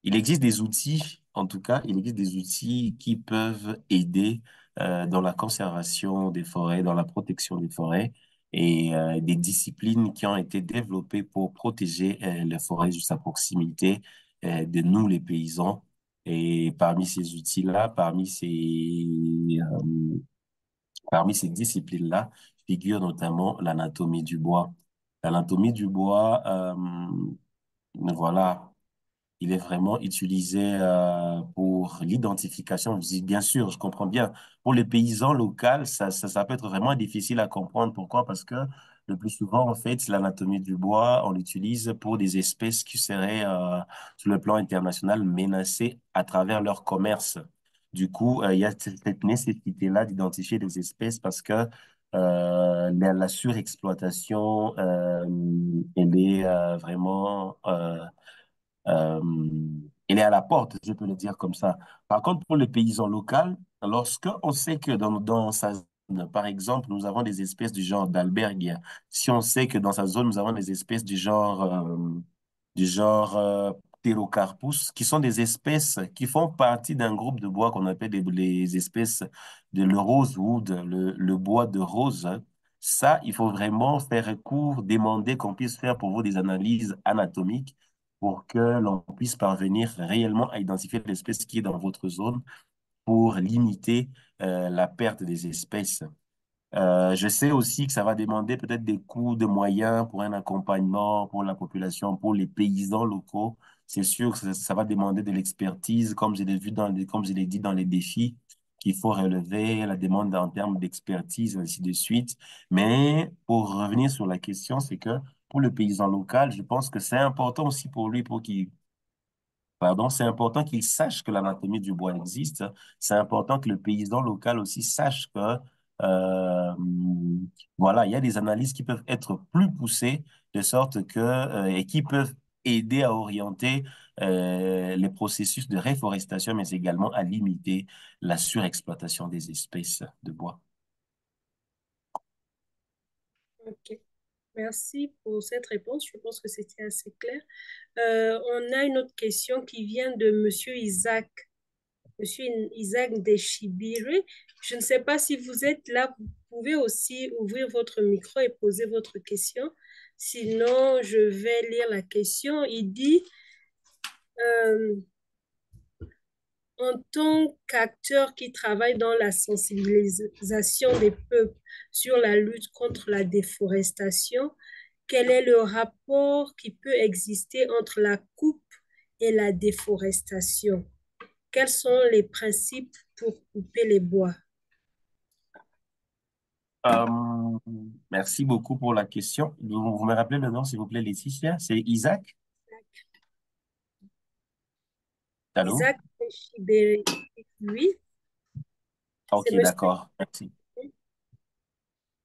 il existe des outils, en tout cas, il existe des outils qui peuvent aider dans la conservation des forêts, dans la protection des forêts et des disciplines qui ont été développées pour protéger les forêts juste à proximité de nous, les paysans. Et parmi ces outils-là, parmi ces disciplines-là, figure notamment l'anatomie du bois. L'anatomie du bois, voilà, il est vraiment utilisé pour l'identification. Bien sûr, je comprends bien. Pour les paysans locaux, ça peut être vraiment difficile à comprendre. Pourquoi? Parce que le plus souvent, en fait, l'anatomie du bois, on l'utilise pour des espèces qui seraient, sur le plan international, menacées à travers leur commerce. Du coup, il y a cette nécessité-là d'identifier des espèces parce que la surexploitation, elle est vraiment euh, il est à la porte, je peux le dire comme ça. Par contre, pour les paysans locaux, lorsque on sait que dans sa zone, par exemple, nous avons des espèces du genre d'albergue, si on sait que dans sa zone, nous avons des espèces du genre Pterocarpus, qui sont des espèces qui font partie d'un groupe de bois qu'on appelle les espèces de le rosewood, le bois de rose. Ça, il faut vraiment faire recours, demander qu'on puisse faire pour vous des analyses anatomiques pour que l'on puisse parvenir réellement à identifier l'espèce qui est dans votre zone pour limiter la perte des espèces. Je sais aussi que ça va demander peut-être des coûts de moyens pour un accompagnement pour la population, pour les paysans locaux. C'est sûr que ça va demander de l'expertise, comme je l'ai vu comme je l'ai dit dans les défis qu'il faut relever, la demande en termes d'expertise, ainsi de suite. Mais pour revenir sur la question, c'est que pour le paysan local, je pense que c'est important aussi pour lui, pour qu'il Pardon, c'est important qu'il sache que l'anatomie du bois existe. C'est important que le paysan local aussi sache que, euh, voilà, il y a des analyses qui peuvent être plus poussées de sorte que, et qui peuvent aider à orienter les processus de réforestation, mais également à limiter la surexploitation des espèces de bois. Ok. Merci pour cette réponse. Je pense que c'était assez clair. On a une autre question qui vient de Monsieur Isaac. Monsieur Isaac Deshibire. Je ne sais pas si vous êtes là. Vous pouvez aussi ouvrir votre micro et poser votre question. Sinon, je vais lire la question. Il dit, euh, en tant qu'acteur qui travaille dans la sensibilisation des peuples sur la lutte contre la déforestation, quel est le rapport qui peut exister entre la coupe et la déforestation? Quels sont les principes pour couper les bois? Euh, Merci beaucoup pour la question. Vous me rappelez le nom, s'il vous plaît, Laetitia? C'est Isaac? Allô? Isaac Chibéré, oui, c'est Ok, monsieur. d'accord. Merci.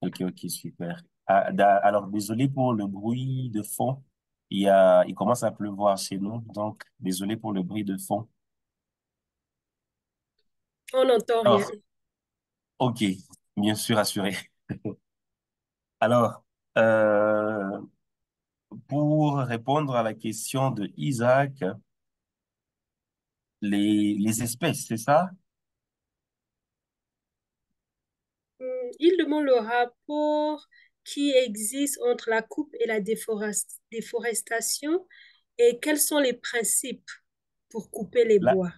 Ok, ok, super. Alors, désolé pour le bruit de fond. Il commence à pleuvoir chez nous, donc désolé pour le bruit de fond. On n'entend rien. Alors, ok, bien sûr, assuré. Alors, euh, pour répondre à la question de Isaac, les espèces, c'est ça? Il demande le rapport qui existe entre la coupe et la déforestation et quels sont les principes pour couper les La, bois.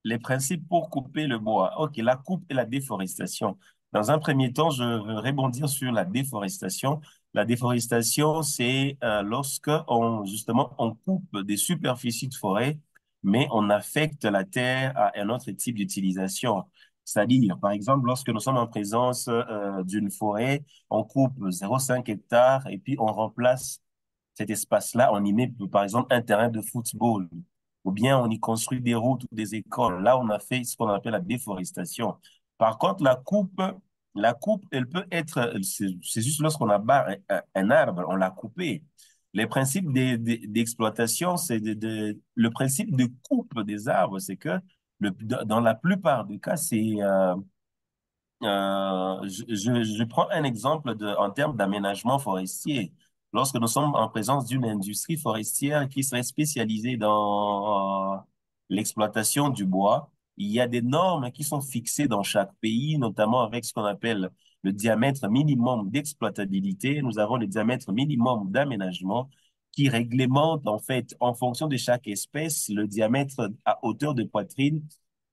Les principes pour couper le bois. OK, la coupe et la déforestation. Dans un premier temps, je veux rebondir sur la déforestation. La déforestation, c'est lorsque justement, on coupe des superficies de forêt, mais on affecte la terre à un autre type d'utilisation. C'est-à-dire, par exemple, lorsque nous sommes en présence d'une forêt, on coupe 0,5 hectares et puis on remplace cet espace-là, on y met, par exemple, un terrain de football ou bien on y construit des routes ou des écoles. Là, on a fait ce qu'on appelle la déforestation. Par contre, la coupe, elle peut être, c'est juste lorsqu'on abat un arbre, on l'a coupé. Les principes d'exploitation, le principe de coupe des arbres, c'est que dans la plupart des cas, je prends un exemple en termes d'aménagement forestier. Lorsque nous sommes en présence d'une industrie forestière qui serait spécialisée dans l'exploitation du bois, il y a des normes qui sont fixées dans chaque pays, notamment avec ce qu'on appelle le diamètre minimum d'exploitabilité. Nous avons le diamètre minimum d'aménagement qui réglemente en fait, en fonction de chaque espèce, le diamètre à hauteur de poitrine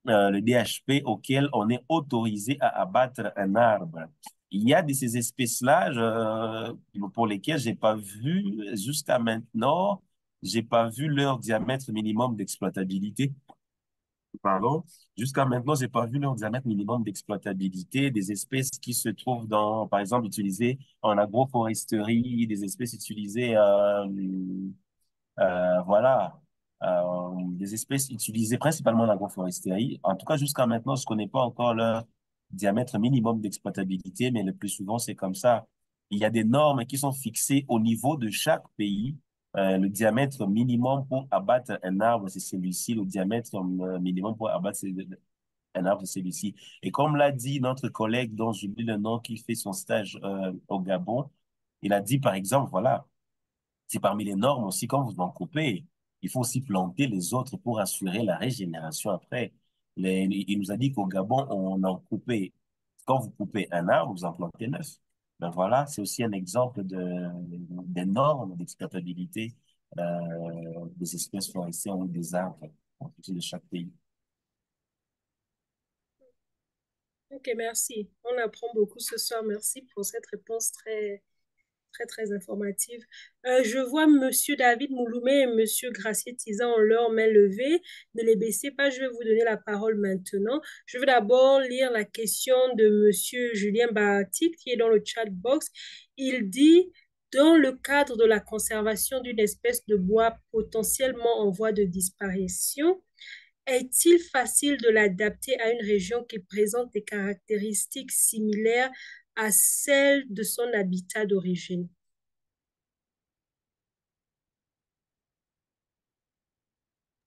le DHP auquel on est autorisé à abattre un arbre. Il y a de ces espèces-là pour lesquelles j'ai pas vu jusqu'à maintenant, j'ai pas vu leur diamètre minimum d'exploitabilité. Pardon. Jusqu'à maintenant, j'ai pas vu leur diamètre minimum d'exploitabilité. Des espèces qui se trouvent par exemple, utilisées en agroforesterie, des espèces utilisées voilà, des espèces utilisées principalement en agroforesterie. En tout cas, jusqu'à maintenant, je connais pas encore leur diamètre minimum d'exploitabilité, mais le plus souvent, c'est comme ça. Il y a des normes qui sont fixées au niveau de chaque pays. Le diamètre minimum pour abattre un arbre, c'est celui-ci. Le diamètre minimum pour abattre un arbre, c'est celui-ci. Et comme l'a dit notre collègue dont j'oublie le nom, qui fait son stage au Gabon, il a dit, par exemple, voilà, c'est parmi les normes aussi, quand vous en coupez, il faut aussi planter les autres pour assurer la régénération après. Il nous a dit qu'au Gabon, on en coupait. Quand vous coupez un arbre, vous en plantez neuf. Ben voilà, c'est aussi un exemple des normes d'exploitabilité des espèces forestières ou des arbres en fonction de chaque pays. Ok, merci. On apprend beaucoup ce soir. Merci pour cette réponse très informative. Je vois Monsieur David Mouloumé et Monsieur Gracier Tizan ont leur main levée. Ne les baissez pas, je vais vous donner la parole maintenant. Je vais d'abord lire la question de Monsieur Julien Batik qui est dans le chat box. Il dit, dans le cadre de la conservation d'une espèce de bois potentiellement en voie de disparition, est-il facile de l'adapter à une région qui présente des caractéristiques similaires à celles de son habitat d'origine?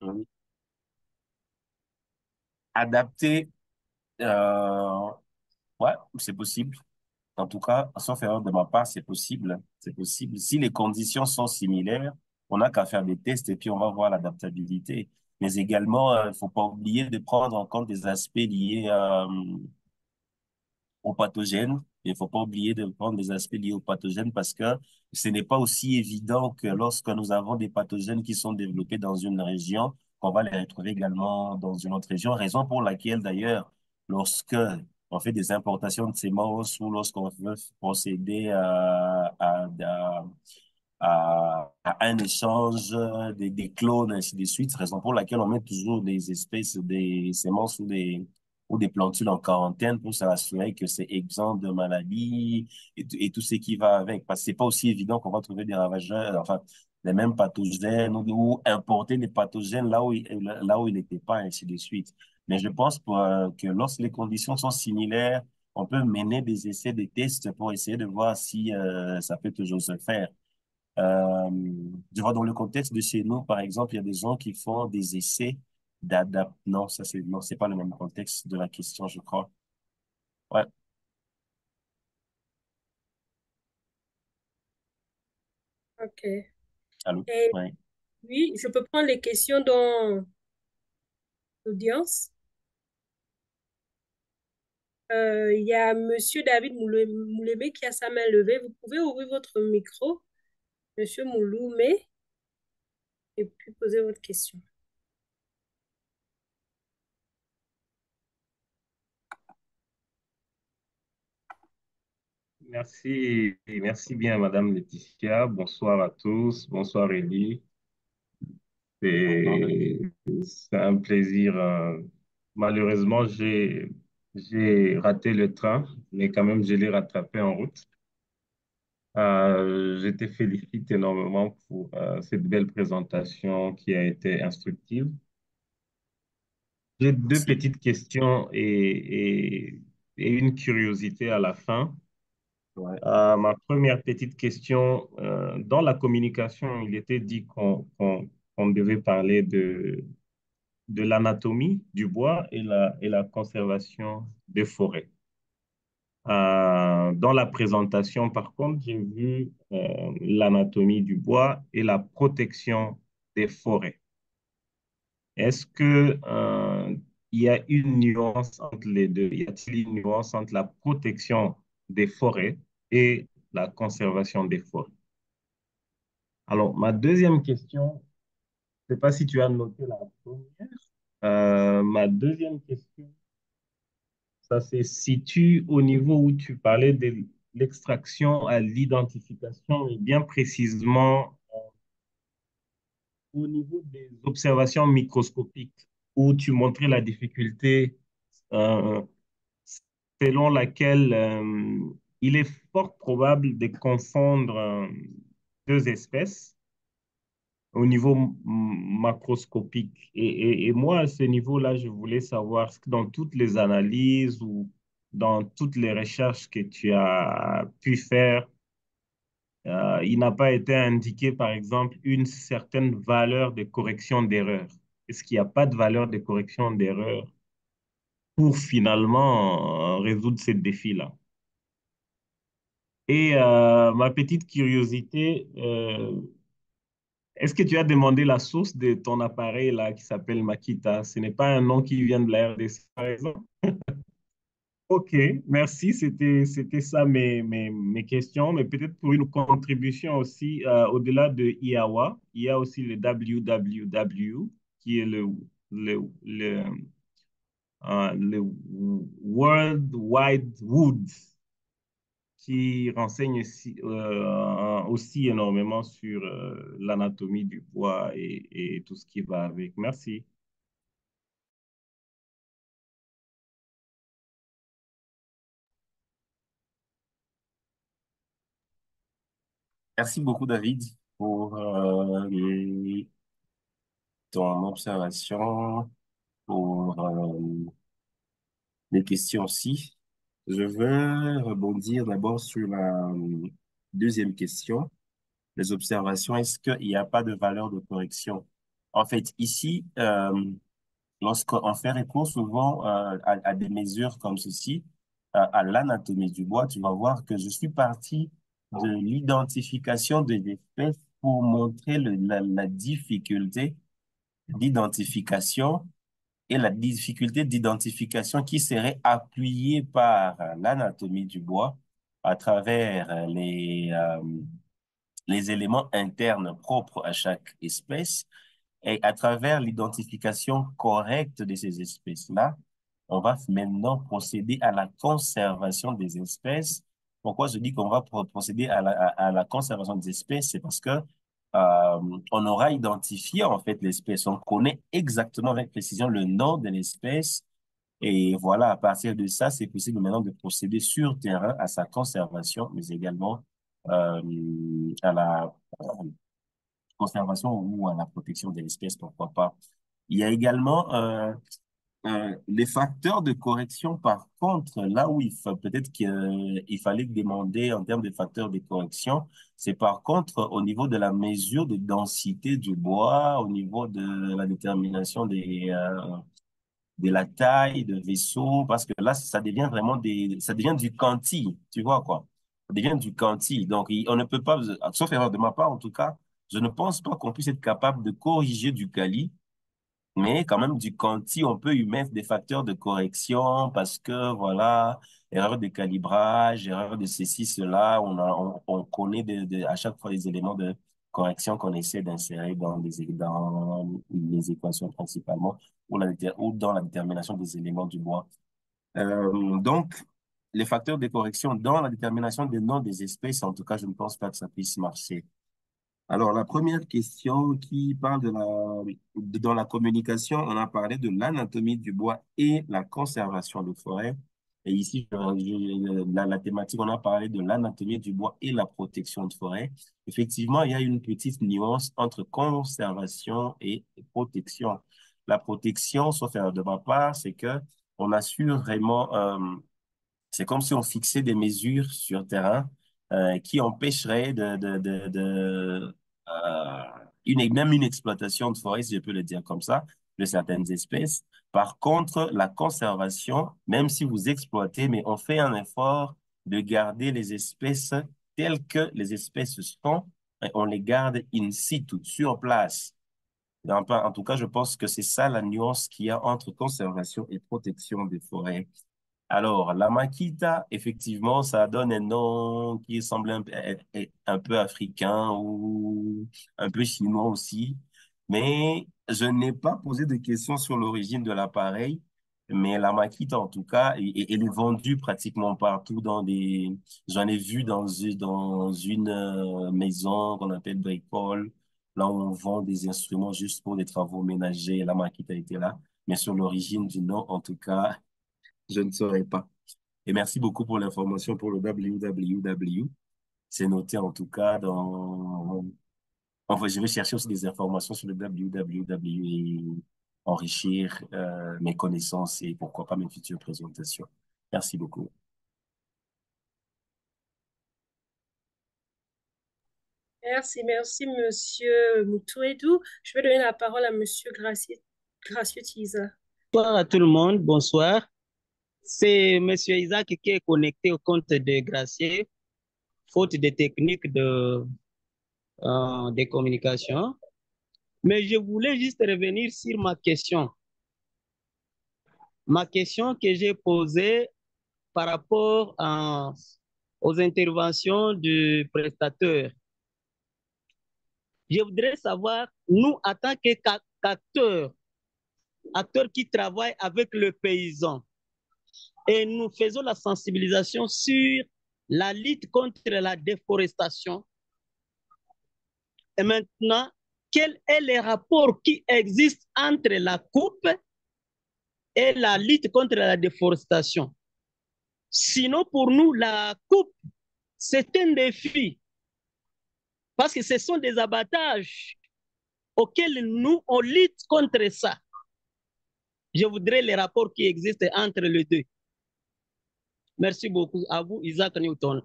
Mhm. Adapter, euh, ouais, c'est possible. En tout cas, sauf erreur de ma part, c'est possible. C'est possible. Si les conditions sont similaires, on n'a qu'à faire des tests et puis on va voir l'adaptabilité. Mais également, il faut pas oublier de prendre en compte des aspects liés aux pathogènes. Il ne faut pas oublier de prendre des aspects liés aux pathogènes parce que ce n'est pas aussi évident que lorsque nous avons des pathogènes qui sont développés dans une région, qu'on va les retrouver également dans une autre région. Raison pour laquelle, d'ailleurs, lorsque on fait des importations de semences ou lorsqu'on veut procéder à un échange, des clones, ainsi de suite, raison pour laquelle on met toujours des espèces, des semences ou des plantules en quarantaine pour s'assurer que c'est exempt de maladies et tout ce qui va avec. Parce que c'est pas aussi évident qu'on va trouver des ravageurs, enfin, les mêmes pathogènes ou importer des pathogènes là où il n'était pas, ainsi de suite. Mais je pense que lorsque les conditions sont similaires, on peut mener des essais, des tests pour essayer de voir si ça peut toujours se faire. Je vois dans le contexte de chez nous, par exemple, il y a des gens qui font des essais non, non, c'est pas le même contexte de la question, je crois. Ouais, Ok. allô? Et Ouais. oui, je peux prendre les questions dans l'audience. Il y a Monsieur David Moulemé qui a sa main levée. Vous pouvez ouvrir votre micro, Monsieur Mouloumé, et puis poser votre question. Merci, merci bien, Madame Laetitia. Bonsoir à tous. Bonsoir, Élie. Bonjour, C'est David. c'est un plaisir. Malheureusement, j'ai raté le train, mais quand même, je l'ai rattrapé en route. Je te félicite énormément pour cette belle présentation qui a été instructive. J'ai deux Merci. petites questions et une curiosité à la fin. Ouais. Ma première petite question, dans la communication, il était dit qu'on devait parler de l'anatomie du bois et la conservation des forêts. Dans la présentation, par contre, j'ai vu l'anatomie du bois et la protection des forêts. Est-ce que, il y a une nuance entre les deux? Y a-t-il une nuance entre la protection des forêts et la conservation des forêts? Alors, ma deuxième question, je ne sais pas si tu as noté la première. Ma deuxième question, ça se situe au niveau où tu parlais de l'extraction à l'identification et bien précisément au niveau des observations microscopiques où tu montrais la difficulté euh, selon laquelle il est fort probable de confondre deux espèces au niveau macroscopique. Et moi, à ce niveau-là, je voulais savoir ce que dans toutes les analyses ou dans toutes les recherches que tu as pu faire, il n'a pas été indiqué, par exemple, une certaine valeur de correction d'erreur. Est-ce qu'il n'y a pas de valeur de correction d'erreur pour finalement résoudre ces défis-là? Et ma petite curiosité, est-ce que tu as demandé la source de ton appareil là qui s'appelle Makita? Ce n'est pas un nom qui vient de la RDC, par exemple? Ok, merci. C'était ça mes questions. Mais peut-être pour une contribution aussi, au-delà de IAWA, il y a aussi le WWW, qui est le World Wide Woods, qui renseigne aussi énormément sur l'anatomie du bois et tout ce qui va avec. Merci. Merci beaucoup, David, pour ton observation, pour les questions aussi. Je veux rebondir d'abord sur la deuxième question. Les observations, est-ce qu'il n'y a pas de valeur de correction? En fait, ici, lorsqu'on fait recours souvent à des mesures comme ceci, à l'anatomie du bois, tu vas voir que je suis parti de l'identification des espèces pour montrer la difficulté d'identification et la difficulté d'identification qui serait appuyée par l'anatomie du bois à travers les éléments internes propres à chaque espèce et à travers l'identification correcte de ces espèces-là, on va maintenant procéder à la conservation des espèces Pourquoi je dis qu'on va procéder à la conservation des espèces? C'est parce que on aura identifié en fait l'espèce. On connaît exactement avec précision le nom de l'espèce. Et voilà, à partir de ça, c'est possible maintenant de procéder sur terrain à sa conservation, mais également à la conservation ou à la protection de l'espèce, pourquoi pas. Il y a également les facteurs de correction, par contre, là où peut-être qu'il fallait demander en termes de facteurs de correction, c'est par contre au niveau de la mesure de densité du bois, au niveau de la détermination de la taille de vaisseau, parce que là, ça devient vraiment ça devient du quanti, tu vois quoi. Ça devient du quanti. Donc, on ne peut pas, sauf erreur de ma part en tout cas, je ne pense pas qu'on puisse être capable de corriger du quali, mais quand même, du quanti, on peut y mettre des facteurs de correction parce que, voilà, erreur de calibrage, erreur de ceci, cela, on connaît à chaque fois les éléments de correction qu'on essaie d'insérer dans les équations principalement ou dans la détermination des éléments du bois. Donc, les facteurs de correction dans la détermination des noms des espèces, en tout cas, je ne pense pas que ça puisse marcher. Alors, la première question qui parle dans la communication, on a parlé de l'anatomie du bois et la conservation de forêt. Et ici, la thématique, on a parlé de l'anatomie du bois et la protection de forêt. Effectivement, il y a une petite nuance entre conservation et protection. La protection, sauf erreur de ma part, c'est que on assure vraiment c'est comme si on fixait des mesures sur terrain qui empêcheraient même une exploitation de forêt, si je peux le dire comme ça, de certaines espèces. Par contre, la conservation, même si vous exploitez, mais on fait un effort de garder les espèces telles que les espèces sont, et on les garde in situ, sur place. En tout cas, je pense que c'est ça la nuance qu'il y a entre conservation et protection des forêts. Alors, la Makita, effectivement, ça donne un nom qui semble un peu africain ou un peu chinois aussi. Mais je n'ai pas posé de questions sur l'origine de l'appareil. Mais la Makita, en tout cas, elle est vendue pratiquement partout j'en ai vu dans une maison qu'on appelle Bricole, là où on vend des instruments juste pour des travaux ménagers. La Makita était là. Mais sur l'origine du nom, en tout cas, je ne saurais pas. Et merci beaucoup pour l'information pour le www. C'est noté en tout cas Enfin, je vais chercher aussi des informations sur le www et enrichir mes connaissances et pourquoi pas mes futures présentations. Merci beaucoup. Merci, Monsieur Moutouedou. Je vais donner la parole à Monsieur Gracieux Tiza. Bonsoir à tout le monde, bonsoir. C'est Monsieur Isaac qui est connecté au compte de Gracier, faute de techniques de communication. Mais je voulais juste revenir sur ma question. Ma question que j'ai posée par rapport aux interventions du prestateur. Je voudrais savoir, nous, en tant qu'acteurs, acteurs qui travaillent avec le paysan, et nous faisons la sensibilisation sur la lutte contre la déforestation. Et maintenant, quel est le rapport qui existe entre la coupe et la lutte contre la déforestation? Sinon, pour nous, la coupe, c'est un défi parce que ce sont des abattages auxquels nous, on lutte contre ça. Je voudrais les rapports qui existent entre les deux. Merci beaucoup. À vous, Isaac Newton.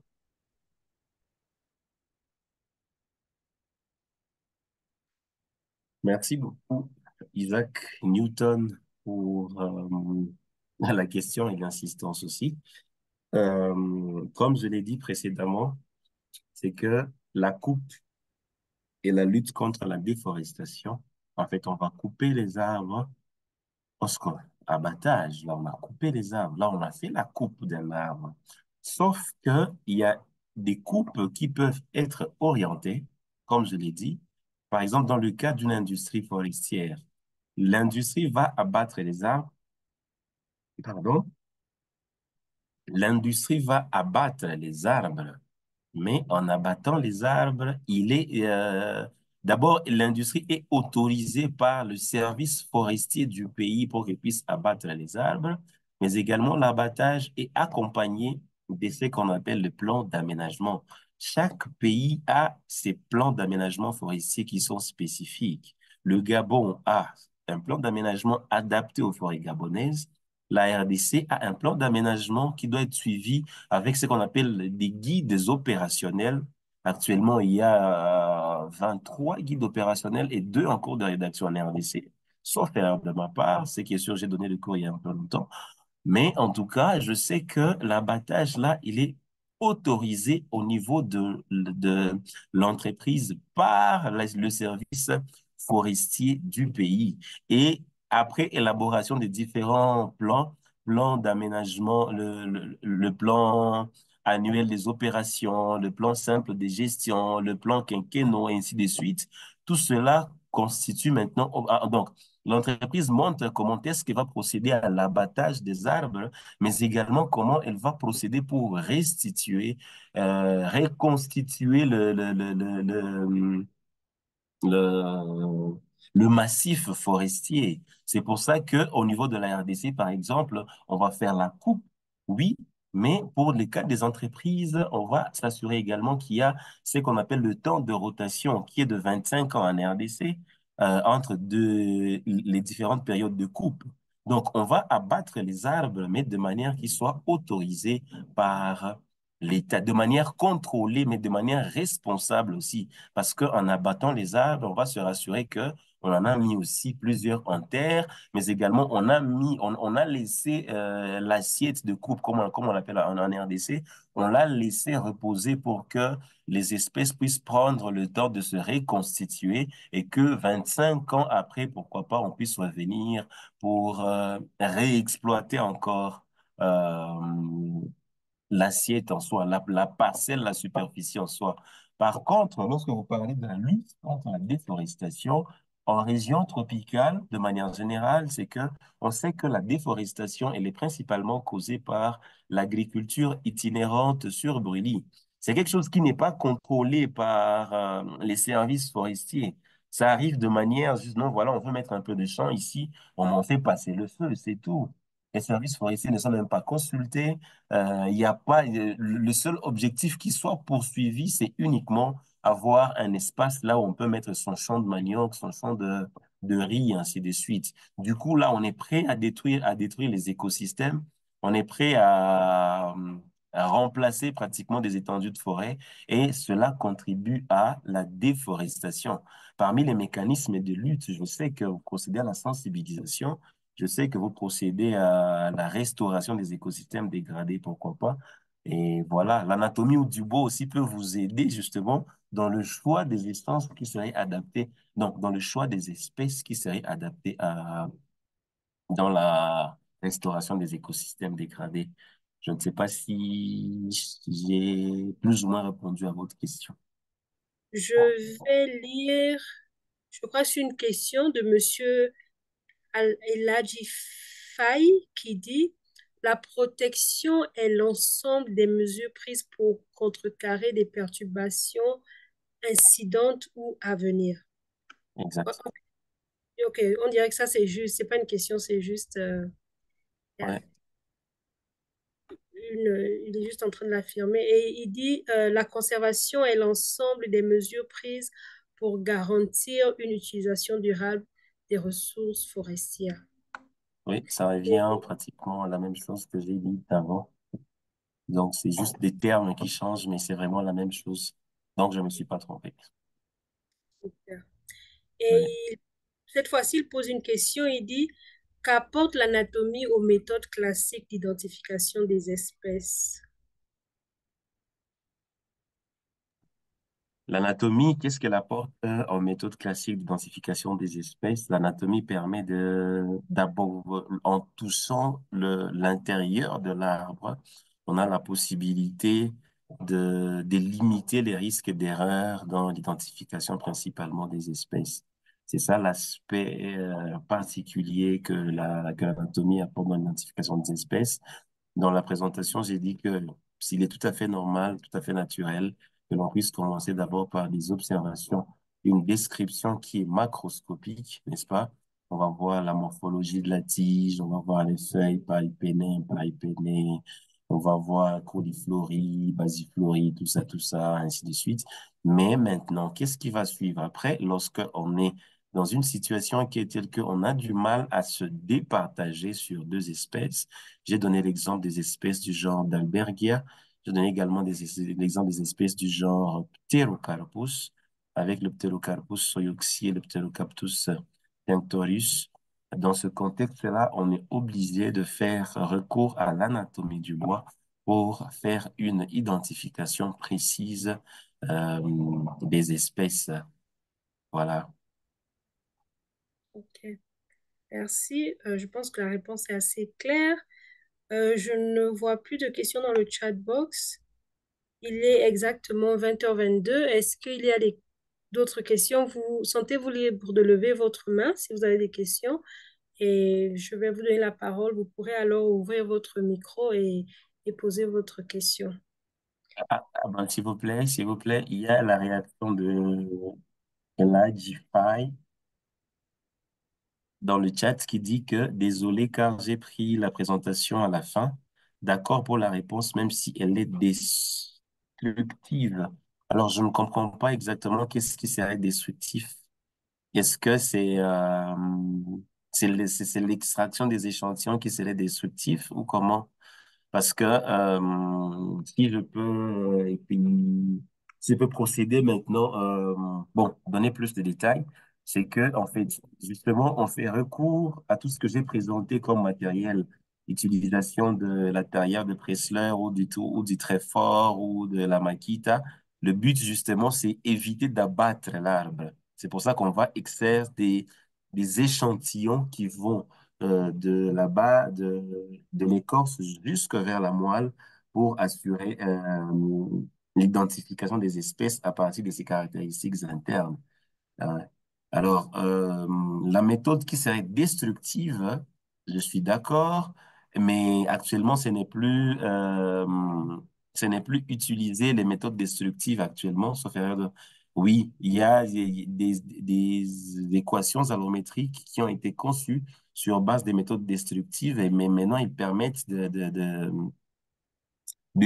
Merci beaucoup, Isaac Newton, pour la question et l'insistance aussi. Comme je l'ai dit précédemment, c'est que la coupe et la lutte contre la déforestation, en fait, on va couper les arbres parce qu'abattage, là, on a coupé les arbres, là, on a fait la coupe d'un arbre. Sauf que il y a des coupes qui peuvent être orientées, comme je l'ai dit. Par exemple, dans le cas d'une industrie forestière, l'industrie va abattre les arbres, pardon, l'industrie va abattre les arbres, mais en abattant les arbres, d'abord, l'industrie est autorisée par le service forestier du pays pour qu'elle puisse abattre les arbres, mais également l'abattage est accompagné de ce qu'on appelle le plan d'aménagement. Chaque pays a ses plans d'aménagement forestier qui sont spécifiques. Le Gabon a un plan d'aménagement adapté aux forêts gabonaises. La RDC a un plan d'aménagement qui doit être suivi avec ce qu'on appelle des guides opérationnels. Actuellement, il y a 23 guides opérationnels et 2 en cours de rédaction en RDC. Sauf erreur de ma part, ce qui est sûr, j'ai donné le cours il y a un peu longtemps. Mais en tout cas, je sais que l'abattage, là, il est autorisé au niveau de l'entreprise par le service forestier du pays. Et après élaboration des différents plans, plan d'aménagement, le plan annuel des opérations, le plan simple de gestion, le plan quinquennal, et ainsi de suite, tout cela constitue maintenant, donc, l'entreprise montre comment est-ce qu'elle va procéder à l'abattage des arbres, mais également comment elle va procéder pour restituer, reconstituer le, le massif forestier. C'est pour ça que au niveau de la RDC, par exemple, on va faire la coupe, oui, mais pour les cas des entreprises, on va s'assurer également qu'il y a ce qu'on appelle le temps de rotation, qui est de 25 ans en RDC, entre les différentes périodes de coupe. Donc, on va abattre les arbres, mais de manière qui soit autorisée par l'État, de manière contrôlée, mais de manière responsable aussi. Parce qu'en abattant les arbres, on va se rassurer que on en a mis aussi plusieurs en terre, mais également on a laissé l'assiette de coupe, comme on l'appelle en RDC, on l'a laissé reposer pour que les espèces puissent prendre le temps de se reconstituer et que 25 ans après, pourquoi pas, on puisse revenir pour réexploiter encore l'assiette en soi, la parcelle, la superficie en soi. Par contre, lorsque vous parlez de la lutte contre la déforestation, en région tropicale, de manière générale, c'est que on sait que la déforestation, elle est principalement causée par l'agriculture itinérante sur brûlis. C'est quelque chose qui n'est pas contrôlé par les services forestiers. Ça arrive de manière, juste, non, voilà, on veut mettre un peu de champ ici, on en fait passer le feu, c'est tout. Les services forestiers ne sont même pas consultés. Il y a pas, le seul objectif qui soit poursuivi, c'est uniquement avoir un espace là où on peut mettre son champ de manioc, son champ de riz, ainsi de suite. Du coup, là, on est prêt à détruire les écosystèmes. On est prêt à remplacer pratiquement des étendues de forêt et cela contribue à la déforestation. Parmi les mécanismes de lutte, je sais que vous procédez à la sensibilisation. Je sais que vous procédez à la restauration des écosystèmes dégradés, pourquoi pas. Et voilà, l'anatomie ou du bois aussi peut vous aider justement dans le choix des essences qui seraient adaptées, donc dans le choix des espèces qui seraient adaptées dans la restauration des écosystèmes dégradés. Je ne sais pas si j'ai plus ou moins répondu à votre question. Je vais lire, je crois, que c'est une question de Monsieur Eladji Faye qui dit, la protection est l'ensemble des mesures prises pour contrecarrer des perturbations incidentes ou à venir. Exact. Ok, on dirait que ça c'est juste, c'est pas une question, c'est juste, Ouais. il est juste en train de l'affirmer. Et il dit, la conservation est l'ensemble des mesures prises pour garantir une utilisation durable des ressources forestières. Oui, ça revient pratiquement à la même chose que j'ai dit avant. Donc, c'est juste des termes qui changent, mais c'est vraiment la même chose. Donc, je ne me suis pas trompé. Ouais. Et cette fois-ci, il pose une question, il dit, qu'apporte l'anatomie aux méthodes classiques d'identification des espèces? L'anatomie, qu'est-ce qu'elle apporte en méthode classique d'identification des espèces? L'anatomie permet d'abord, en touchant l'intérieur de l'arbre, on a la possibilité de limiter les risques d'erreur dans l'identification principalement des espèces. C'est ça l'aspect particulier que l'anatomie apporte dans l'identification des espèces. Dans la présentation, j'ai dit que s'il est tout à fait normal, tout à fait naturel, que l'on puisse commencer d'abord par des observations, une description qui est macroscopique, n'est-ce pas? On va voir la morphologie de la tige, on va voir les feuilles paipénées, imparipennées, on va voir cauliflorie, basiflorie, tout ça, ainsi de suite. Mais maintenant, qu'est-ce qui va suivre après lorsque on est dans une situation qui est telle qu'on a du mal à se départager sur deux espèces? J'ai donné l'exemple des espèces du genre d'Albergia. J'ai donné également l'exemple des espèces du genre Pterocarpus, avec le Pterocarpus soyoxi et le Pterocarpus tinctorius. Dans ce contexte-là, on est obligé de faire recours à l'anatomie du bois pour faire une identification précise des espèces. Voilà. Ok, merci. Je pense que la réponse est assez claire. Je ne vois plus de questions dans le chat box. Il est exactement 20h22. Est-ce qu'il y a d'autres questions? Vous sentez-vous libre de lever votre main si vous avez des questions et je vais vous donner la parole. Vous pourrez alors ouvrir votre micro et poser votre question. Ben, s'il vous plaît, il y a la réaction de Eladjify dans le chat qui dit que désolé car j'ai pris la présentation à la fin. D'accord pour la réponse, même si elle est destructive. Alors, je ne comprends pas exactement qu'est-ce qui serait destructif. Est-ce que c'est l'extraction des échantillons qui serait destructif ou comment? Parce que si je peux, et puis, si je peux procéder maintenant, bon, donner plus de détails, c'est que, en fait, justement, on fait recours à tout ce que j'ai présenté comme matériel, utilisation de la tailleur de Pressler ou du Trefort ou de la Makita. Le but, justement, c'est éviter d'abattre l'arbre. C'est pour ça qu'on va extraire des échantillons qui vont de là-bas, de l'écorce jusque vers la moelle pour assurer l'identification des espèces à partir de ces caractéristiques internes. Euh, alors, la méthode qui serait destructive, je suis d'accord, mais actuellement, ce n'est plus utilisé les méthodes destructives actuellement, sauf erreur de... Oui, il y a des équations allométriques qui ont été conçues sur base des méthodes destructives, mais maintenant, ils permettent de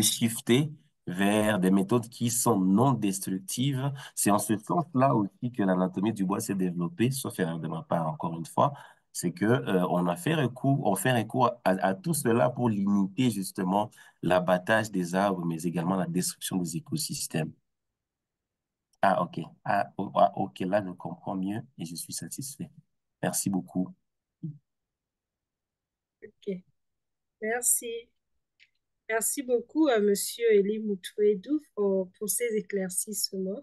shifter vers des méthodes qui sont non destructives. C'est en ce sens-là aussi que l'anatomie du bois s'est développée, sauf erreur de ma part, encore une fois, c'est que on fait recours à tout cela pour limiter justement l'abattage des arbres, mais également la destruction des écosystèmes. Ah, ok. Ok, là, je comprends mieux et je suis satisfait. Merci beaucoup. Ok, merci. Merci beaucoup à Monsieur Elie Moutouedou pour ces éclaircissements.